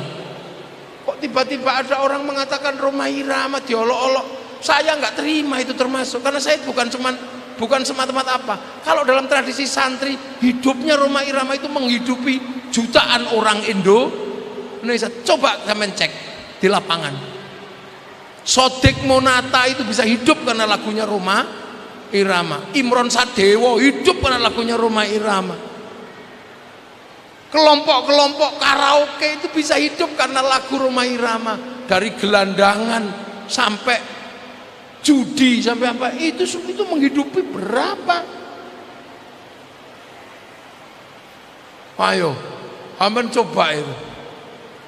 Kok tiba-tiba ada orang mengatakan Rhoma Irama diolok-olok? Saya nggak terima itu termasuk, karena saya bukan semata-mata apa. Kalau dalam tradisi santri, hidupnya Rhoma Irama itu menghidupi jutaan orang Indonesia. Coba kalian cek di lapangan. Sodik Monata itu bisa hidup karena lagunya Rhoma Irama. Imron Sadewo hidup karena lagunya Rhoma Irama. Kelompok-kelompok karaoke itu bisa hidup karena lagu Rhoma Irama. Dari gelandangan sampai judi sampai apa itu menghidupi berapa? Ayo, aman coba itu.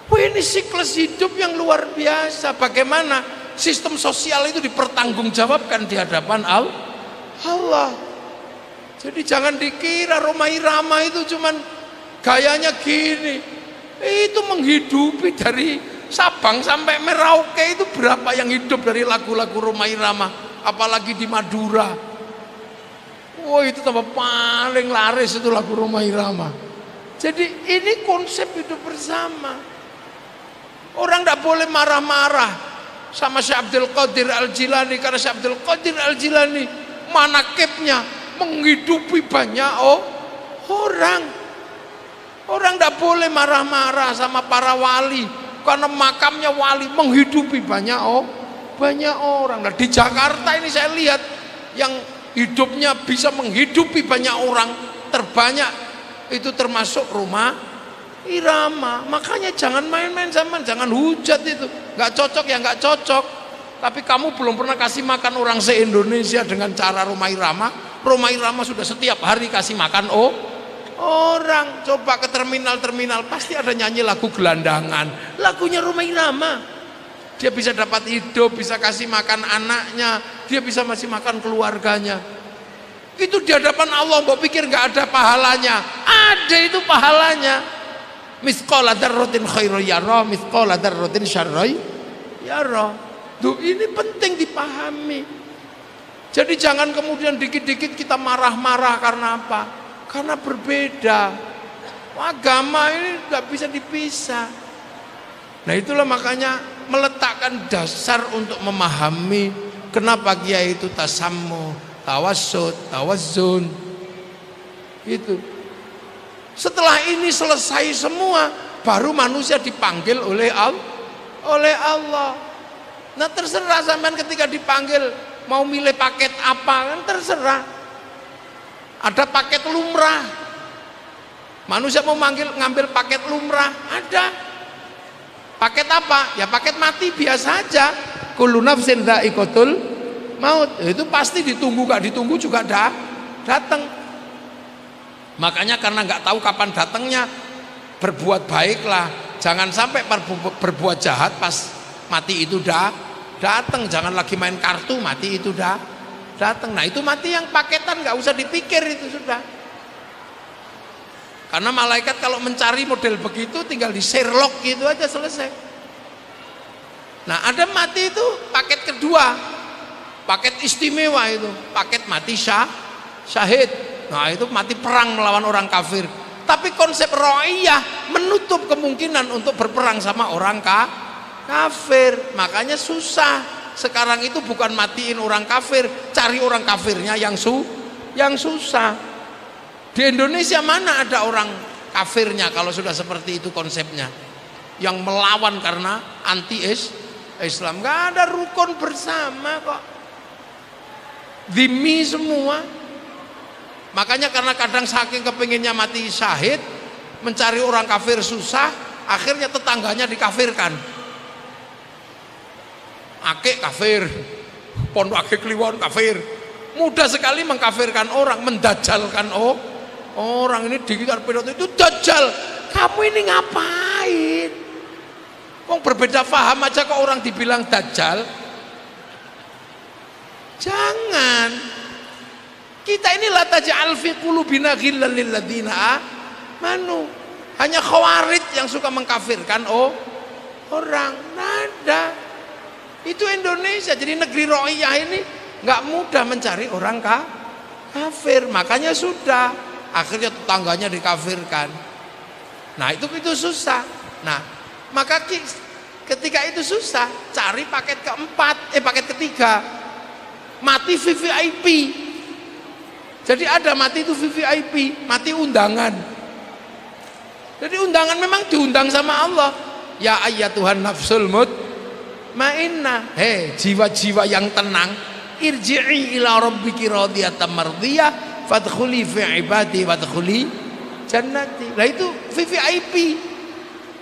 Wah, ini siklus hidup yang luar biasa. Bagaimana sistem sosial itu dipertanggungjawabkan di hadapan Allah. Jadi jangan dikira Rhoma Irama itu cuman gayanya gini. Itu menghidupi dari Sabang sampai Merauke itu berapa yang hidup dari lagu-lagu Rhoma Irama, apalagi di Madura. Wah, itu tambah paling laris itu lagu Rhoma Irama. Jadi ini konsep hidup bersama. Orang tidak boleh marah-marah sama Syekh Abdul Qadir Al-Jilani, karena Syekh Abdul Qadir Al-Jilani manakibnya menghidupi banyak orang. Orang tidak boleh marah-marah sama para wali, karena makamnya wali menghidupi banyak orang. Nah, di Jakarta ini saya lihat yang hidupnya bisa menghidupi banyak orang terbanyak itu termasuk Rhoma Irama. Makanya jangan main-main sama, jangan hujat itu. Nggak cocok ya nggak cocok. Tapi kamu belum pernah kasih makan orang se-Indonesia dengan cara Rhoma Irama. Rhoma Irama sudah setiap hari kasih makan orang. Coba ke terminal-terminal pasti ada nyanyi lagu gelandangan, lagunya Rhoma Irama. Dia bisa dapat hidup, bisa kasih makan anaknya, dia bisa masih makan keluarganya. Itu di hadapan Allah, mbok pikir nggak ada pahalanya? Ada itu pahalanya. Mithqala dzarratin khairan yara, mithqala dzarratin syarran yara. Tuh, ini penting dipahami. Jadi jangan kemudian dikit-dikit kita marah-marah karena apa? Karena berbeda. Agama ini nggak bisa dipisah. Nah, itulah makanya meletakkan dasar untuk memahami kenapa kiai itu tasammu, tawassut, tawazzun. Itu. Setelah ini selesai semua, baru manusia dipanggil oleh Allah. Nah terserah sampean ketika dipanggil mau milih paket apa kan terserah. Ada paket lumrah. Manusia mau ngambil paket lumrah, ada. Paket apa? Ya paket mati biasa aja. Kullu nafsin dha'iqatul maut. Itu pasti ditunggu, gak ditunggu juga datang. Makanya karena nggak tahu kapan datangnya, berbuat baiklah. Jangan sampai berbuat jahat pas mati itu datang. Jangan lagi main kartu, mati itu datang. Nah itu mati yang paketan, nggak usah dipikir, itu sudah. Karena malaikat kalau mencari model begitu tinggal di Sherlock gitu aja selesai. Nah ada mati itu paket kedua, paket istimewa itu, paket mati syahid. Nah itu mati perang melawan orang kafir. Tapi konsep ro'iyah menutup kemungkinan untuk berperang sama orang kafir. Makanya susah. Sekarang itu bukan matiin orang kafir, cari orang kafirnya yang susah. Di Indonesia mana ada orang kafirnya kalau sudah seperti itu konsepnya, yang melawan karena anti Islam. Nggak ada rukun bersama kok, dhimmi semua. Makanya karena kadang saking kepinginnya mati syahid, mencari orang kafir susah, akhirnya tetangganya dikafirkan. Akik kafir, pondok akik kliwon kafir. Mudah sekali mengkafirkan orang, mendajalkan orang. Ini digital pedot itu dajjal. Kamu ini ngapain? Wong berbeda paham aja kok orang dibilang dajjal. Jangan. Kita ini la taj'al fi qulubina ghillan lil ladzina amanu. Hanya khawarij yang suka mengkafirkan orang. Nada. Itu Indonesia, jadi negeri ro'iyah ini nggak mudah mencari orang kafir. Makanya sudah, akhirnya tetangganya dikafirkan. Nah itu susah. Nah maka ketika itu susah, cari paket paket ketiga, mati VVIP. Jadi ada mati itu VVIP, mati undangan. Jadi undangan memang diundang sama Allah. Ya ayyatuhan nafsul mutmainnah, jiwa-jiwa yang tenang, irji'i ila rabbiki radiyatan mardiyah fadkhuli fi ibadi wadkhuli jannati. Lah itu VVIP,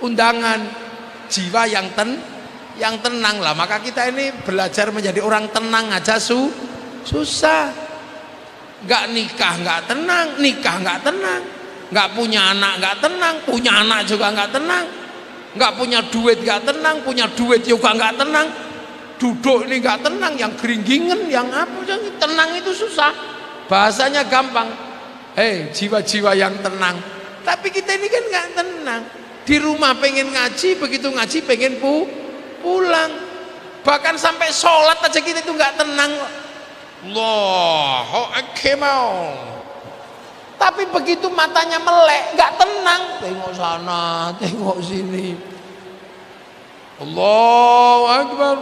undangan jiwa yang tenang lah. Maka kita ini belajar menjadi orang tenang aja susah. Nggak nikah nggak tenang, nikah nggak tenang, nggak punya anak nggak tenang, punya anak juga nggak tenang, nggak punya duit nggak tenang, punya duit juga nggak tenang, duduk ini nggak tenang, yang geringgingen, yang apa, tenang itu susah. Bahasanya gampang, jiwa-jiwa yang tenang. Tapi kita ini kan nggak tenang. Di rumah pengen ngaji, begitu ngaji pengen pulang. Bahkan sampai sholat aja kita itu nggak tenang. Allahu Akbar. Tapi begitu matanya melek, nggak tenang. Tengok sana, tengok sini. Allahu Akbar.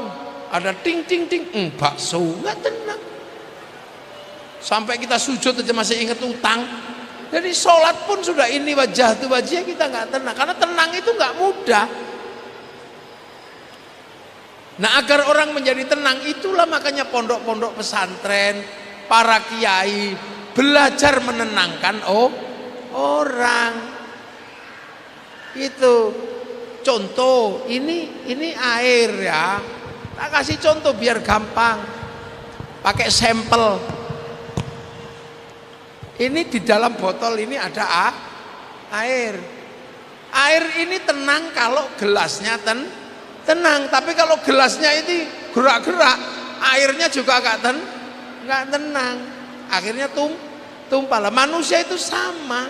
Ada ting ting ting, bakso, nggak tenang. Sampai kita sujud aja masih ingat utang. Jadi sholat pun sudah ini wajah tuh wajah kita nggak tenang. Karena tenang itu nggak mudah. Nah agar orang menjadi tenang, itulah makanya pondok-pondok pesantren, para kiai belajar menenangkan orang. Itu contoh, ini air ya. Tak kasih contoh biar gampang. Pakai sampel. Ini di dalam botol ini ada air. Air ini tenang kalau gelasnya tenang, tapi kalau gelasnya ini gerak-gerak, airnya juga nggak tenang. Akhirnya tumpah lah. Manusia itu sama.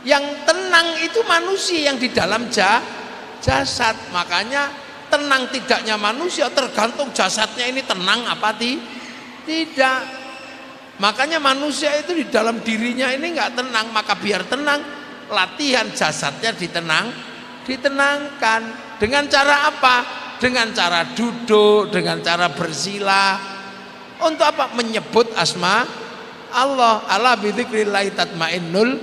Yang tenang itu manusia yang di dalam jasad. Makanya tenang tidaknya manusia tergantung jasadnya ini tenang apa tidak. Makanya manusia itu di dalam dirinya ini nggak tenang, maka biar tenang, latihan jasadnya ditenangkan. Dengan cara apa? Dengan cara duduk, dengan cara bersila. Untuk apa? Menyebut asma Allah. Ala bidzikrillah tatmainnul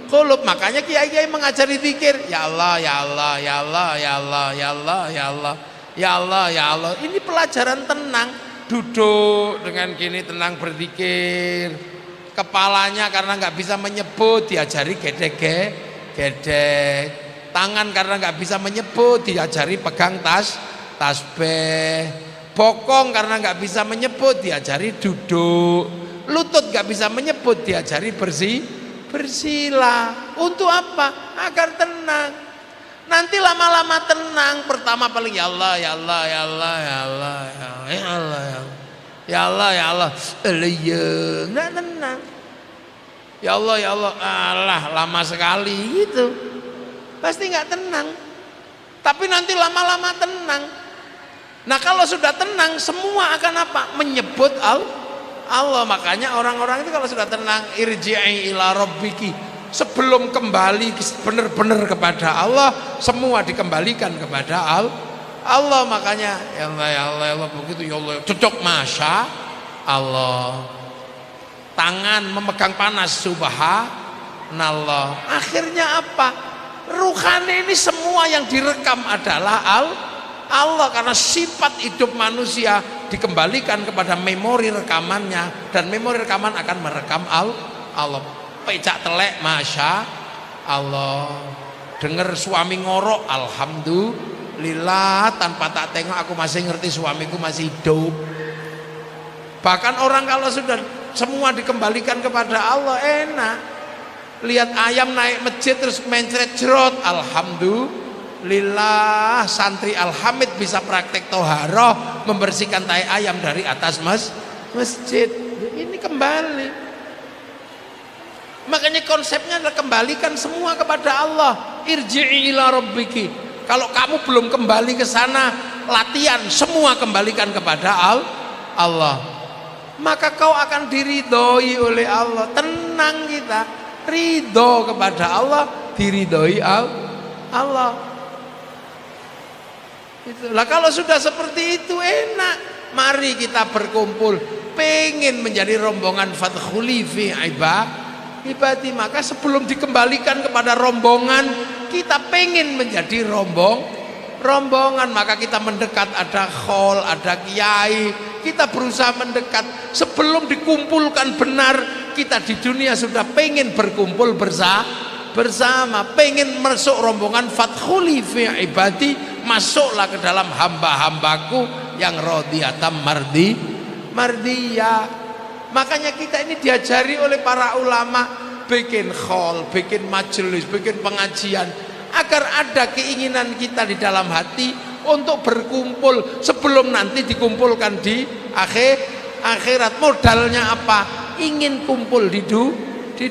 qulub. Makanya kiai-kiai mengajari zikir. Ya Allah, ya Allah, ya Allah, ya Allah, ya Allah, ya Allah. Ya Allah, ya Allah. Ini pelajaran tenang. Duduk dengan gini tenang berzikir. Kepalanya karena nggak bisa menyebut diajari gedek. Tangan karena nggak bisa menyebut diajari pegang tasbih. Bokong karena nggak bisa menyebut diajari duduk. Lutut nggak bisa menyebut diajari bersila. Untuk apa? Agar tenang. Nanti lama-lama tenang. Pertama paling ya Allah, ya Allah, ya Allah, ya Allah, ya Allah, ya Allah, ya Allah, ya Allah. Nggak tenang. Ya Allah, ya Allah, alah lama sekali gitu. Pasti nggak tenang. Tapi nanti lama-lama tenang. Nah kalau sudah tenang semua akan apa? Menyebut Allah. Makanya orang-orang itu kalau sudah tenang, irji'i ila rabbiki, sebelum kembali benar-benar kepada Allah, semua dikembalikan kepada Allah. Makanya ya Allah, ya Allah, ya Allah, begitu ya Allah, cocok masya Allah. Tangan memegang panas subhanallah. Akhirnya apa? Ruhani ini semua yang direkam adalah Allah, karena sifat hidup manusia dikembalikan kepada memori rekamannya, dan memori rekaman akan merekam Allah. Pecak telek masya Allah, dengar suami ngorok alhamdulillah, tanpa tak tengok aku masih ngerti suamiku masih hidup. Bahkan orang kalau sudah semua dikembalikan kepada Allah enak. Lihat ayam naik masjid terus mencret jerot, alhamdulillah. Santri alhamid bisa praktek toharoh membersihkan tai ayam dari atas masjid. Ini kembali. Makanya konsepnya adalah kembalikan semua kepada Allah. Irji'i ila rabbiki. Kalau kamu belum kembali ke sana, latihan semua kembalikan kepada Allah. Maka kau akan diridhoi oleh Allah. Tenang kita, ridho kepada Allah, diridhoi Allah. Itulah kalau sudah seperti itu enak. Mari kita berkumpul, pengen menjadi rombongan fathuli fi ibadi. Maka sebelum dikembalikan kepada rombongan, kita pengen menjadi rombongan. Maka kita mendekat, ada khol, ada kiai, kita berusaha mendekat. Sebelum dikumpulkan benar, kita di dunia sudah pengen berkumpul bersama, pengen masuk rombongan fathuli fi ibadi. Masuklah ke dalam hamba-hambaku yang rodiyatam mardiyah. Makanya kita ini diajari oleh para ulama, bikin khol, bikin majelis, bikin pengajian, agar ada keinginan kita di dalam hati untuk berkumpul sebelum nanti dikumpulkan di akhirat. Modalnya apa? Ingin kumpul di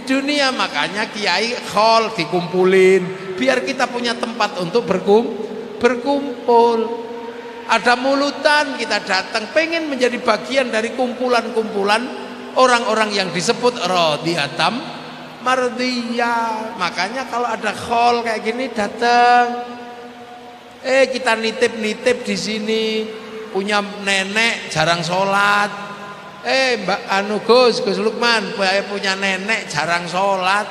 dunia. Makanya kiai khol dikumpulin biar kita punya tempat untuk berkumpul. Ada mulutan, kita datang pengen menjadi bagian dari kumpulan-kumpulan orang-orang yang disebut rodiyatam mardiyah. Makanya kalau ada khol kayak gini datang, kita nitip di sini, punya nenek jarang sholat, Mbak Gus Lukman punya nenek jarang sholat,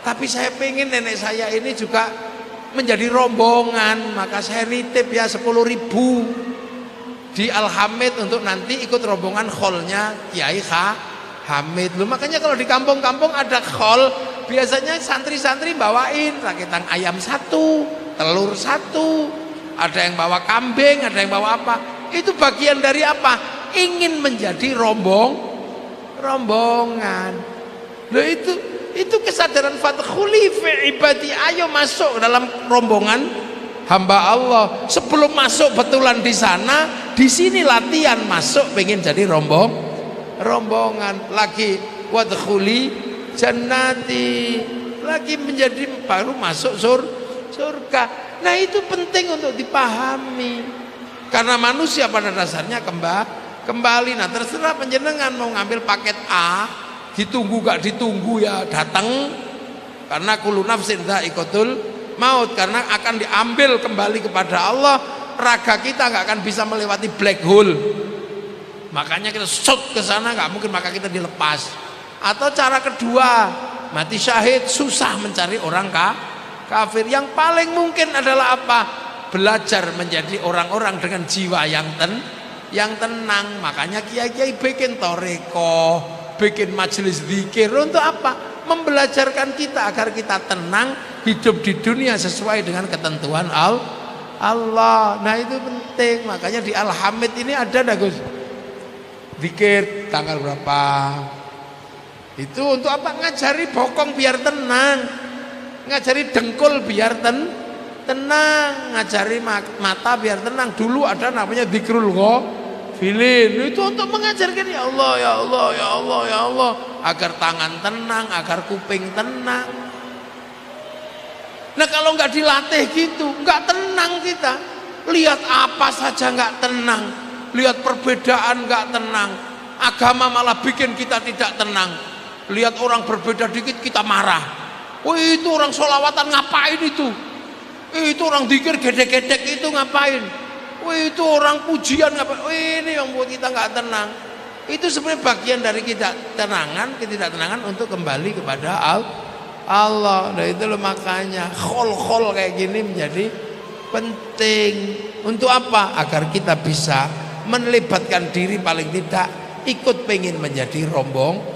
tapi saya pengen nenek saya ini juga menjadi rombongan, maka saya nitip ya 10.000 di Al-Hamid untuk nanti ikut rombongan kholnya Kiai Hamid. Loh, makanya kalau di kampung-kampung ada khol, biasanya santri-santri bawain rakitan ayam 1, telur 1, ada yang bawa kambing, ada yang bawa apa. Itu bagian dari apa? Ingin menjadi rombongan. Loh, itu kesadaran fathuli fi ibadi. Ayo masuk dalam rombongan hamba Allah. Sebelum masuk betulan di sana, di sini latihan masuk pengen jadi rombongan lagi. Wadkhuli jannati, lagi menjadi baru masuk surga. Nah itu penting untuk dipahami, karena manusia pada dasarnya kembali. Nah terserah panjenengan mau ngambil paket A, ditunggu gak ditunggu ya datang, karena kullu nafsin dha'iqatul maut, karena akan diambil kembali kepada Allah. Raga kita gak akan bisa melewati black hole, makanya kita shoot ke sana, gak mungkin, maka kita dilepas. Atau cara kedua, mati syahid, susah mencari orang kafir. Yang paling mungkin adalah apa? Belajar menjadi orang-orang dengan jiwa yang tenang. Makanya kiai-kiai bikin toreko, bikin majelis zikir untuk apa? Membelajarkan kita agar kita tenang hidup di dunia sesuai dengan ketentuan Allah. Nah itu penting. Makanya di Al-Hamid ini ada dah Gus, zikir tanggal berapa. Itu untuk apa? Ngajari bokong biar tenang, ngajari dengkul biar tenang, ngajari mata biar tenang. Dulu ada namanya dzikrul ghafilin. Itu untuk mengajarkan ya Allah, ya Allah, ya Allah, ya Allah, agar tangan tenang, agar kuping tenang. Nah kalau nggak dilatih gitu, nggak tenang kita. Lihat apa saja nggak tenang, lihat perbedaan nggak tenang. Agama malah bikin kita tidak tenang. Lihat orang berbeda dikit kita marah. Wih itu orang sholawatan ngapain itu? Itu orang dzikir gedek-gedek itu ngapain? Wih itu orang pujian ngapain? Wih ini yang buat kita nggak tenang. Itu sebenarnya bagian dari ketidaktenangan untuk kembali kepada Allah. Nah itu loh makanya khol kayak gini menjadi penting. Untuk apa? Agar kita bisa melibatkan diri paling tidak ikut pengen menjadi rombongan.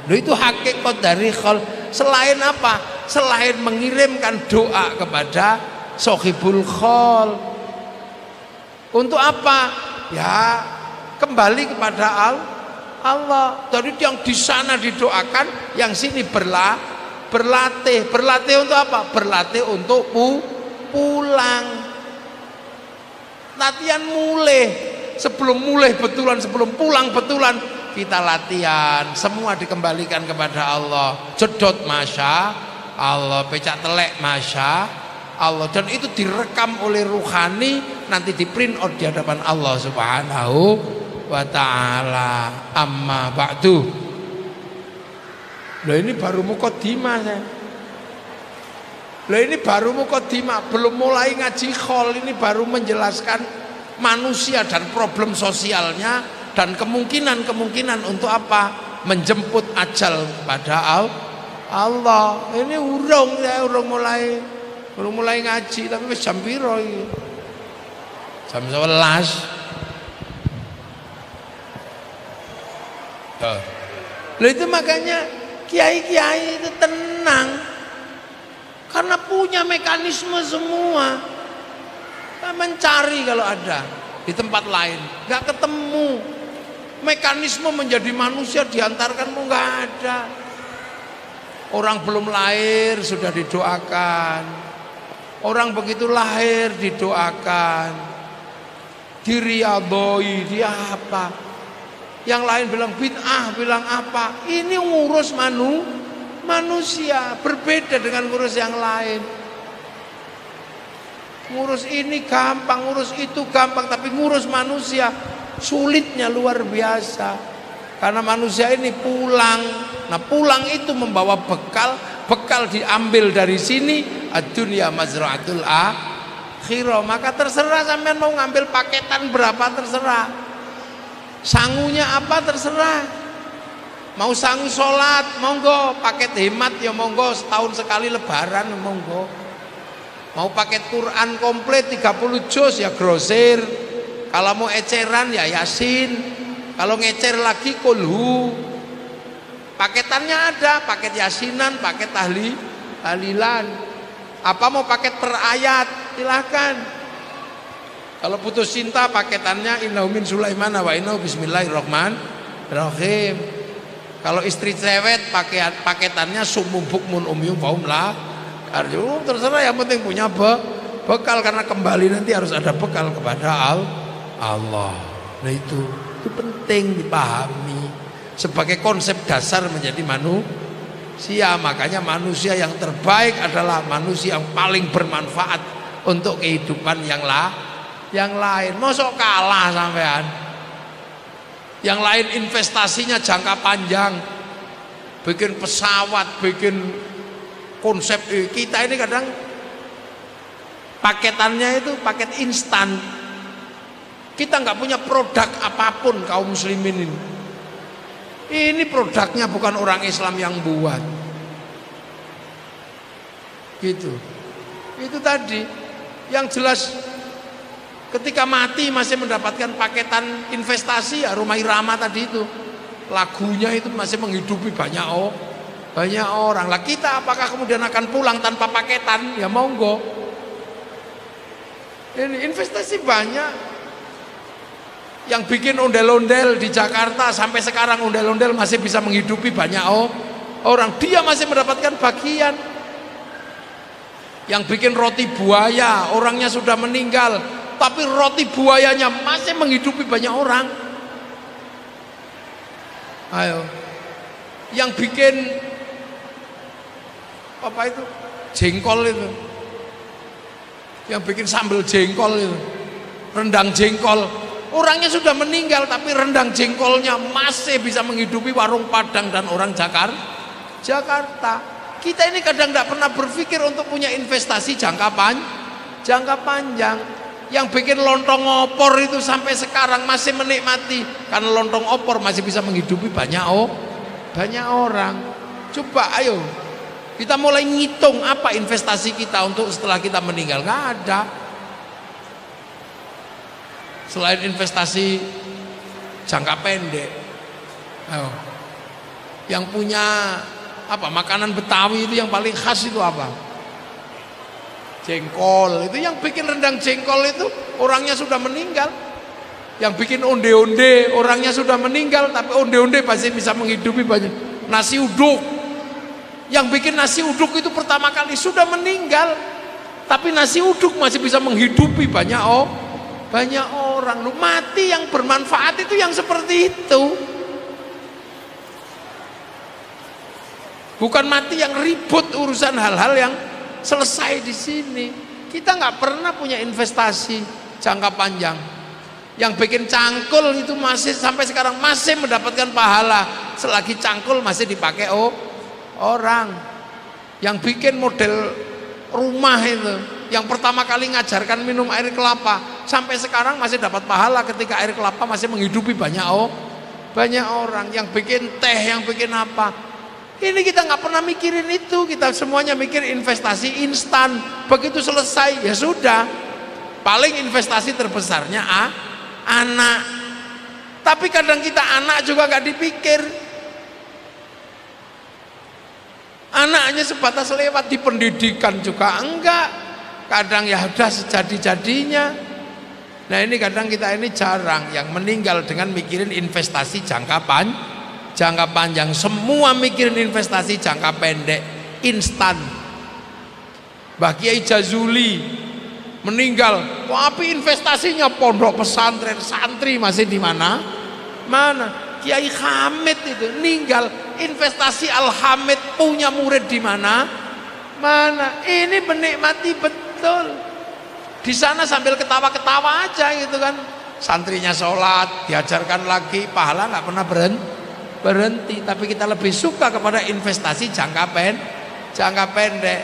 Loh itu hakikat dari khol. Selain apa? Selain mengirimkan doa kepada sohibul khol. Untuk apa? Ya kembali kepada Allah. Jadi yang di sana didoakan, yang sini berlatih. Berlatih untuk apa? Berlatih untuk pulang. Latihan mulai. Sebelum mulai betulan, sebelum pulang betulan, kita latihan. Semua dikembalikan kepada Allah. Jedot masya Allah, pecak telek masya Allah. Dan itu direkam oleh ruhani, nanti di print out di hadapan Allah Subhanahu wa ta'ala. Amma ba'du. Loh ini baru muqaddimah saya. Loh ini baru muqaddimah, belum mulai ngaji khol. Ini baru menjelaskan manusia dan problem sosialnya dan kemungkinan untuk apa? Menjemput ajal pada Allah. Ini urung mulai ngaji, tapi wis jam piro iki? Jam 11. Loh itu makanya kiai-kiai itu tenang karena punya mekanisme semua. Mencari kalau ada di tempat lain nggak ketemu. Mekanisme menjadi manusia diantarkanmu nggak ada. Orang belum lahir sudah didoakan, orang begitu lahir didoakan, diriadoi, dia apa? Yang lain bilang bid'ah, bilang apa? Ini ngurus manusia, berbeda dengan ngurus yang lain. Ngurus ini gampang, ngurus itu gampang, tapi ngurus manusia sulitnya luar biasa. Karena manusia ini pulang. Nah pulang itu membawa bekal diambil dari sini. Ad-dunya mazra'atul akhirah. Maka terserah sampean mau ngambil paketan berapa terserah. Sangunya apa terserah. Mau sangu sholat monggo, paket hemat ya monggo, setahun sekali lebaran monggo. Mau paket Quran komplit 30 juz ya grosir. Kalau mau eceran ya Yasin. Kalau ngecer lagi kulhu. Paketannya ada, paket Yasinan, paket tahlilan. Apa mau paket per ayat? Silahkan. Kalau putus cinta paketannya innahu min Sulaiman wa innahu bismillahirrahmanirrahim. Kalau istri cewek paketannya sumum bukmun umyum faum lah. Terserah, yang penting punya bekal, karena kembali nanti harus ada bekal kepada Allah. Nah itu penting dipahami sebagai konsep dasar menjadi manusia. Makanya manusia yang terbaik adalah manusia yang paling bermanfaat untuk kehidupan yang lain. Mosok kalah sampean. Yang lain investasinya jangka panjang, bikin pesawat, bikin konsep. Kita ini kadang paketannya itu paket instan. Kita nggak punya produk apapun kaum muslimin ini. Ini produknya bukan orang Islam yang buat. Gitu. Itu tadi. Yang jelas ketika mati masih mendapatkan paketan investasi ya Rumah Irama tadi itu. Lagunya itu masih menghidupi banyak orang. Lah kita apakah kemudian akan pulang tanpa paketan? Ya monggo. Ini investasi banyak. Yang bikin ondel-ondel di Jakarta sampai sekarang ondel-ondel masih bisa menghidupi banyak orang. Dia masih mendapatkan bagian. Yang bikin roti buaya, orangnya sudah meninggal, tapi roti buayanya masih menghidupi banyak orang. Ayo. Yang bikin apa itu? Jengkol itu. Yang bikin sambal jengkol itu. Rendang jengkol. Orangnya sudah meninggal tapi rendang jengkolnya masih bisa menghidupi warung Padang dan orang Jakarta. Kita ini kadang tidak pernah berpikir untuk punya investasi jangka panjang. Yang bikin lontong opor itu sampai sekarang masih menikmati karena lontong opor masih bisa menghidupi banyak orang. Coba ayo kita mulai ngitung apa investasi kita untuk setelah kita meninggal. Nggak ada. Selain investasi jangka pendek, ayo. Yang punya apa makanan Betawi itu yang paling khas itu apa? Jengkol. Itu yang bikin rendang jengkol itu orangnya sudah meninggal. Yang bikin onde-onde orangnya sudah meninggal tapi onde-onde pasti bisa menghidupi banyak. Nasi uduk. Yang bikin nasi uduk itu pertama kali sudah meninggal tapi nasi uduk masih bisa menghidupi banyak orang. Lu mati yang bermanfaat itu yang seperti itu. Bukan mati yang ribut urusan hal-hal yang selesai di sini. Kita nggak pernah punya investasi jangka panjang. Yang bikin cangkul itu masih sampai sekarang masih mendapatkan pahala selagi cangkul masih dipakai orang. Yang bikin model rumah itu, yang pertama kali ngajarkan minum air kelapa sampai sekarang masih dapat pahala ketika air kelapa masih menghidupi banyak orang. Yang bikin teh, yang bikin apa? Ini kita nggak pernah mikirin itu, kita semuanya mikir investasi instan. Begitu selesai ya sudah. Paling investasi terbesarnya anak. Tapi kadang kita anak juga nggak dipikir. Anaknya sebatas lewat di pendidikan juga enggak. Kadang ya udah sejadi-jadinya. Nah ini kadang kita ini jarang yang meninggal dengan mikirin investasi jangka panjang. Semua mikirin investasi jangka pendek, instan. Mbah Kiai Jazuli meninggal, tapi investasinya pondok pesantren, santri masih di mana? Kiai Hamid itu meninggal, investasi Al Hamid punya murid di mana? Ini menikmati betul. Di sana sambil ketawa-ketawa aja gitu kan. Santrinya sholat, diajarkan lagi, pahala nggak pernah berhenti. Tapi kita lebih suka kepada investasi jangka pendek.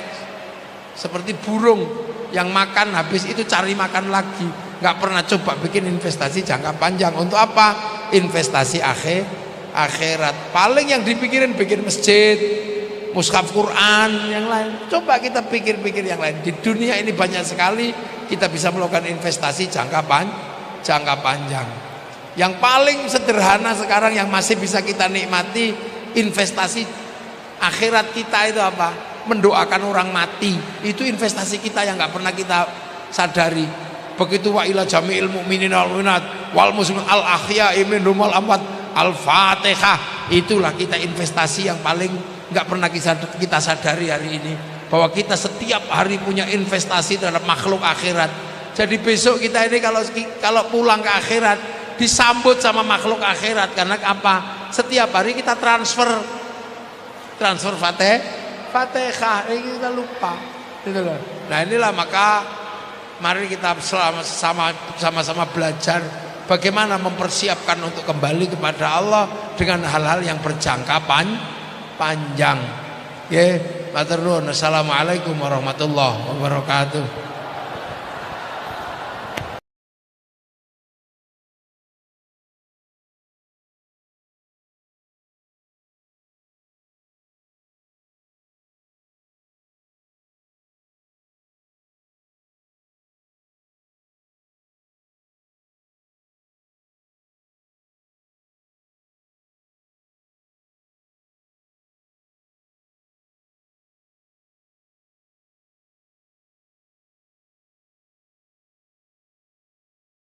Seperti burung yang makan habis itu cari makan lagi, nggak pernah coba bikin investasi jangka panjang. Untuk apa? Investasi akhirat. Paling yang dipikirin bikin masjid, mushaf Quran, yang lain. Coba kita pikir-pikir yang lain. Di dunia ini banyak sekali kita bisa melakukan investasi jangka panjang. Yang paling sederhana sekarang yang masih bisa kita nikmati investasi akhirat kita itu apa? Mendoakan orang mati. Itu investasi kita yang nggak pernah kita sadari. Begitu wa ila jami'il mu'minin wal mu'minat wal muslimin al ahya'i minhum wal amwat al-Fatihah. Itulah kita investasi yang paling nggak pernah kita sadari hari ini, bahwa kita setiap hari punya investasi terhadap makhluk akhirat. Jadi besok kita ini kalau pulang ke akhirat disambut sama makhluk akhirat. Karena apa? Setiap hari kita transfer Fatihah, kita lupa gitu loh. Nah inilah, maka mari kita sama-sama belajar bagaimana mempersiapkan untuk kembali kepada Allah dengan hal-hal yang berjangka panjang. Matur nuwun. Assalamualaikum warahmatullahi wabarakatuh.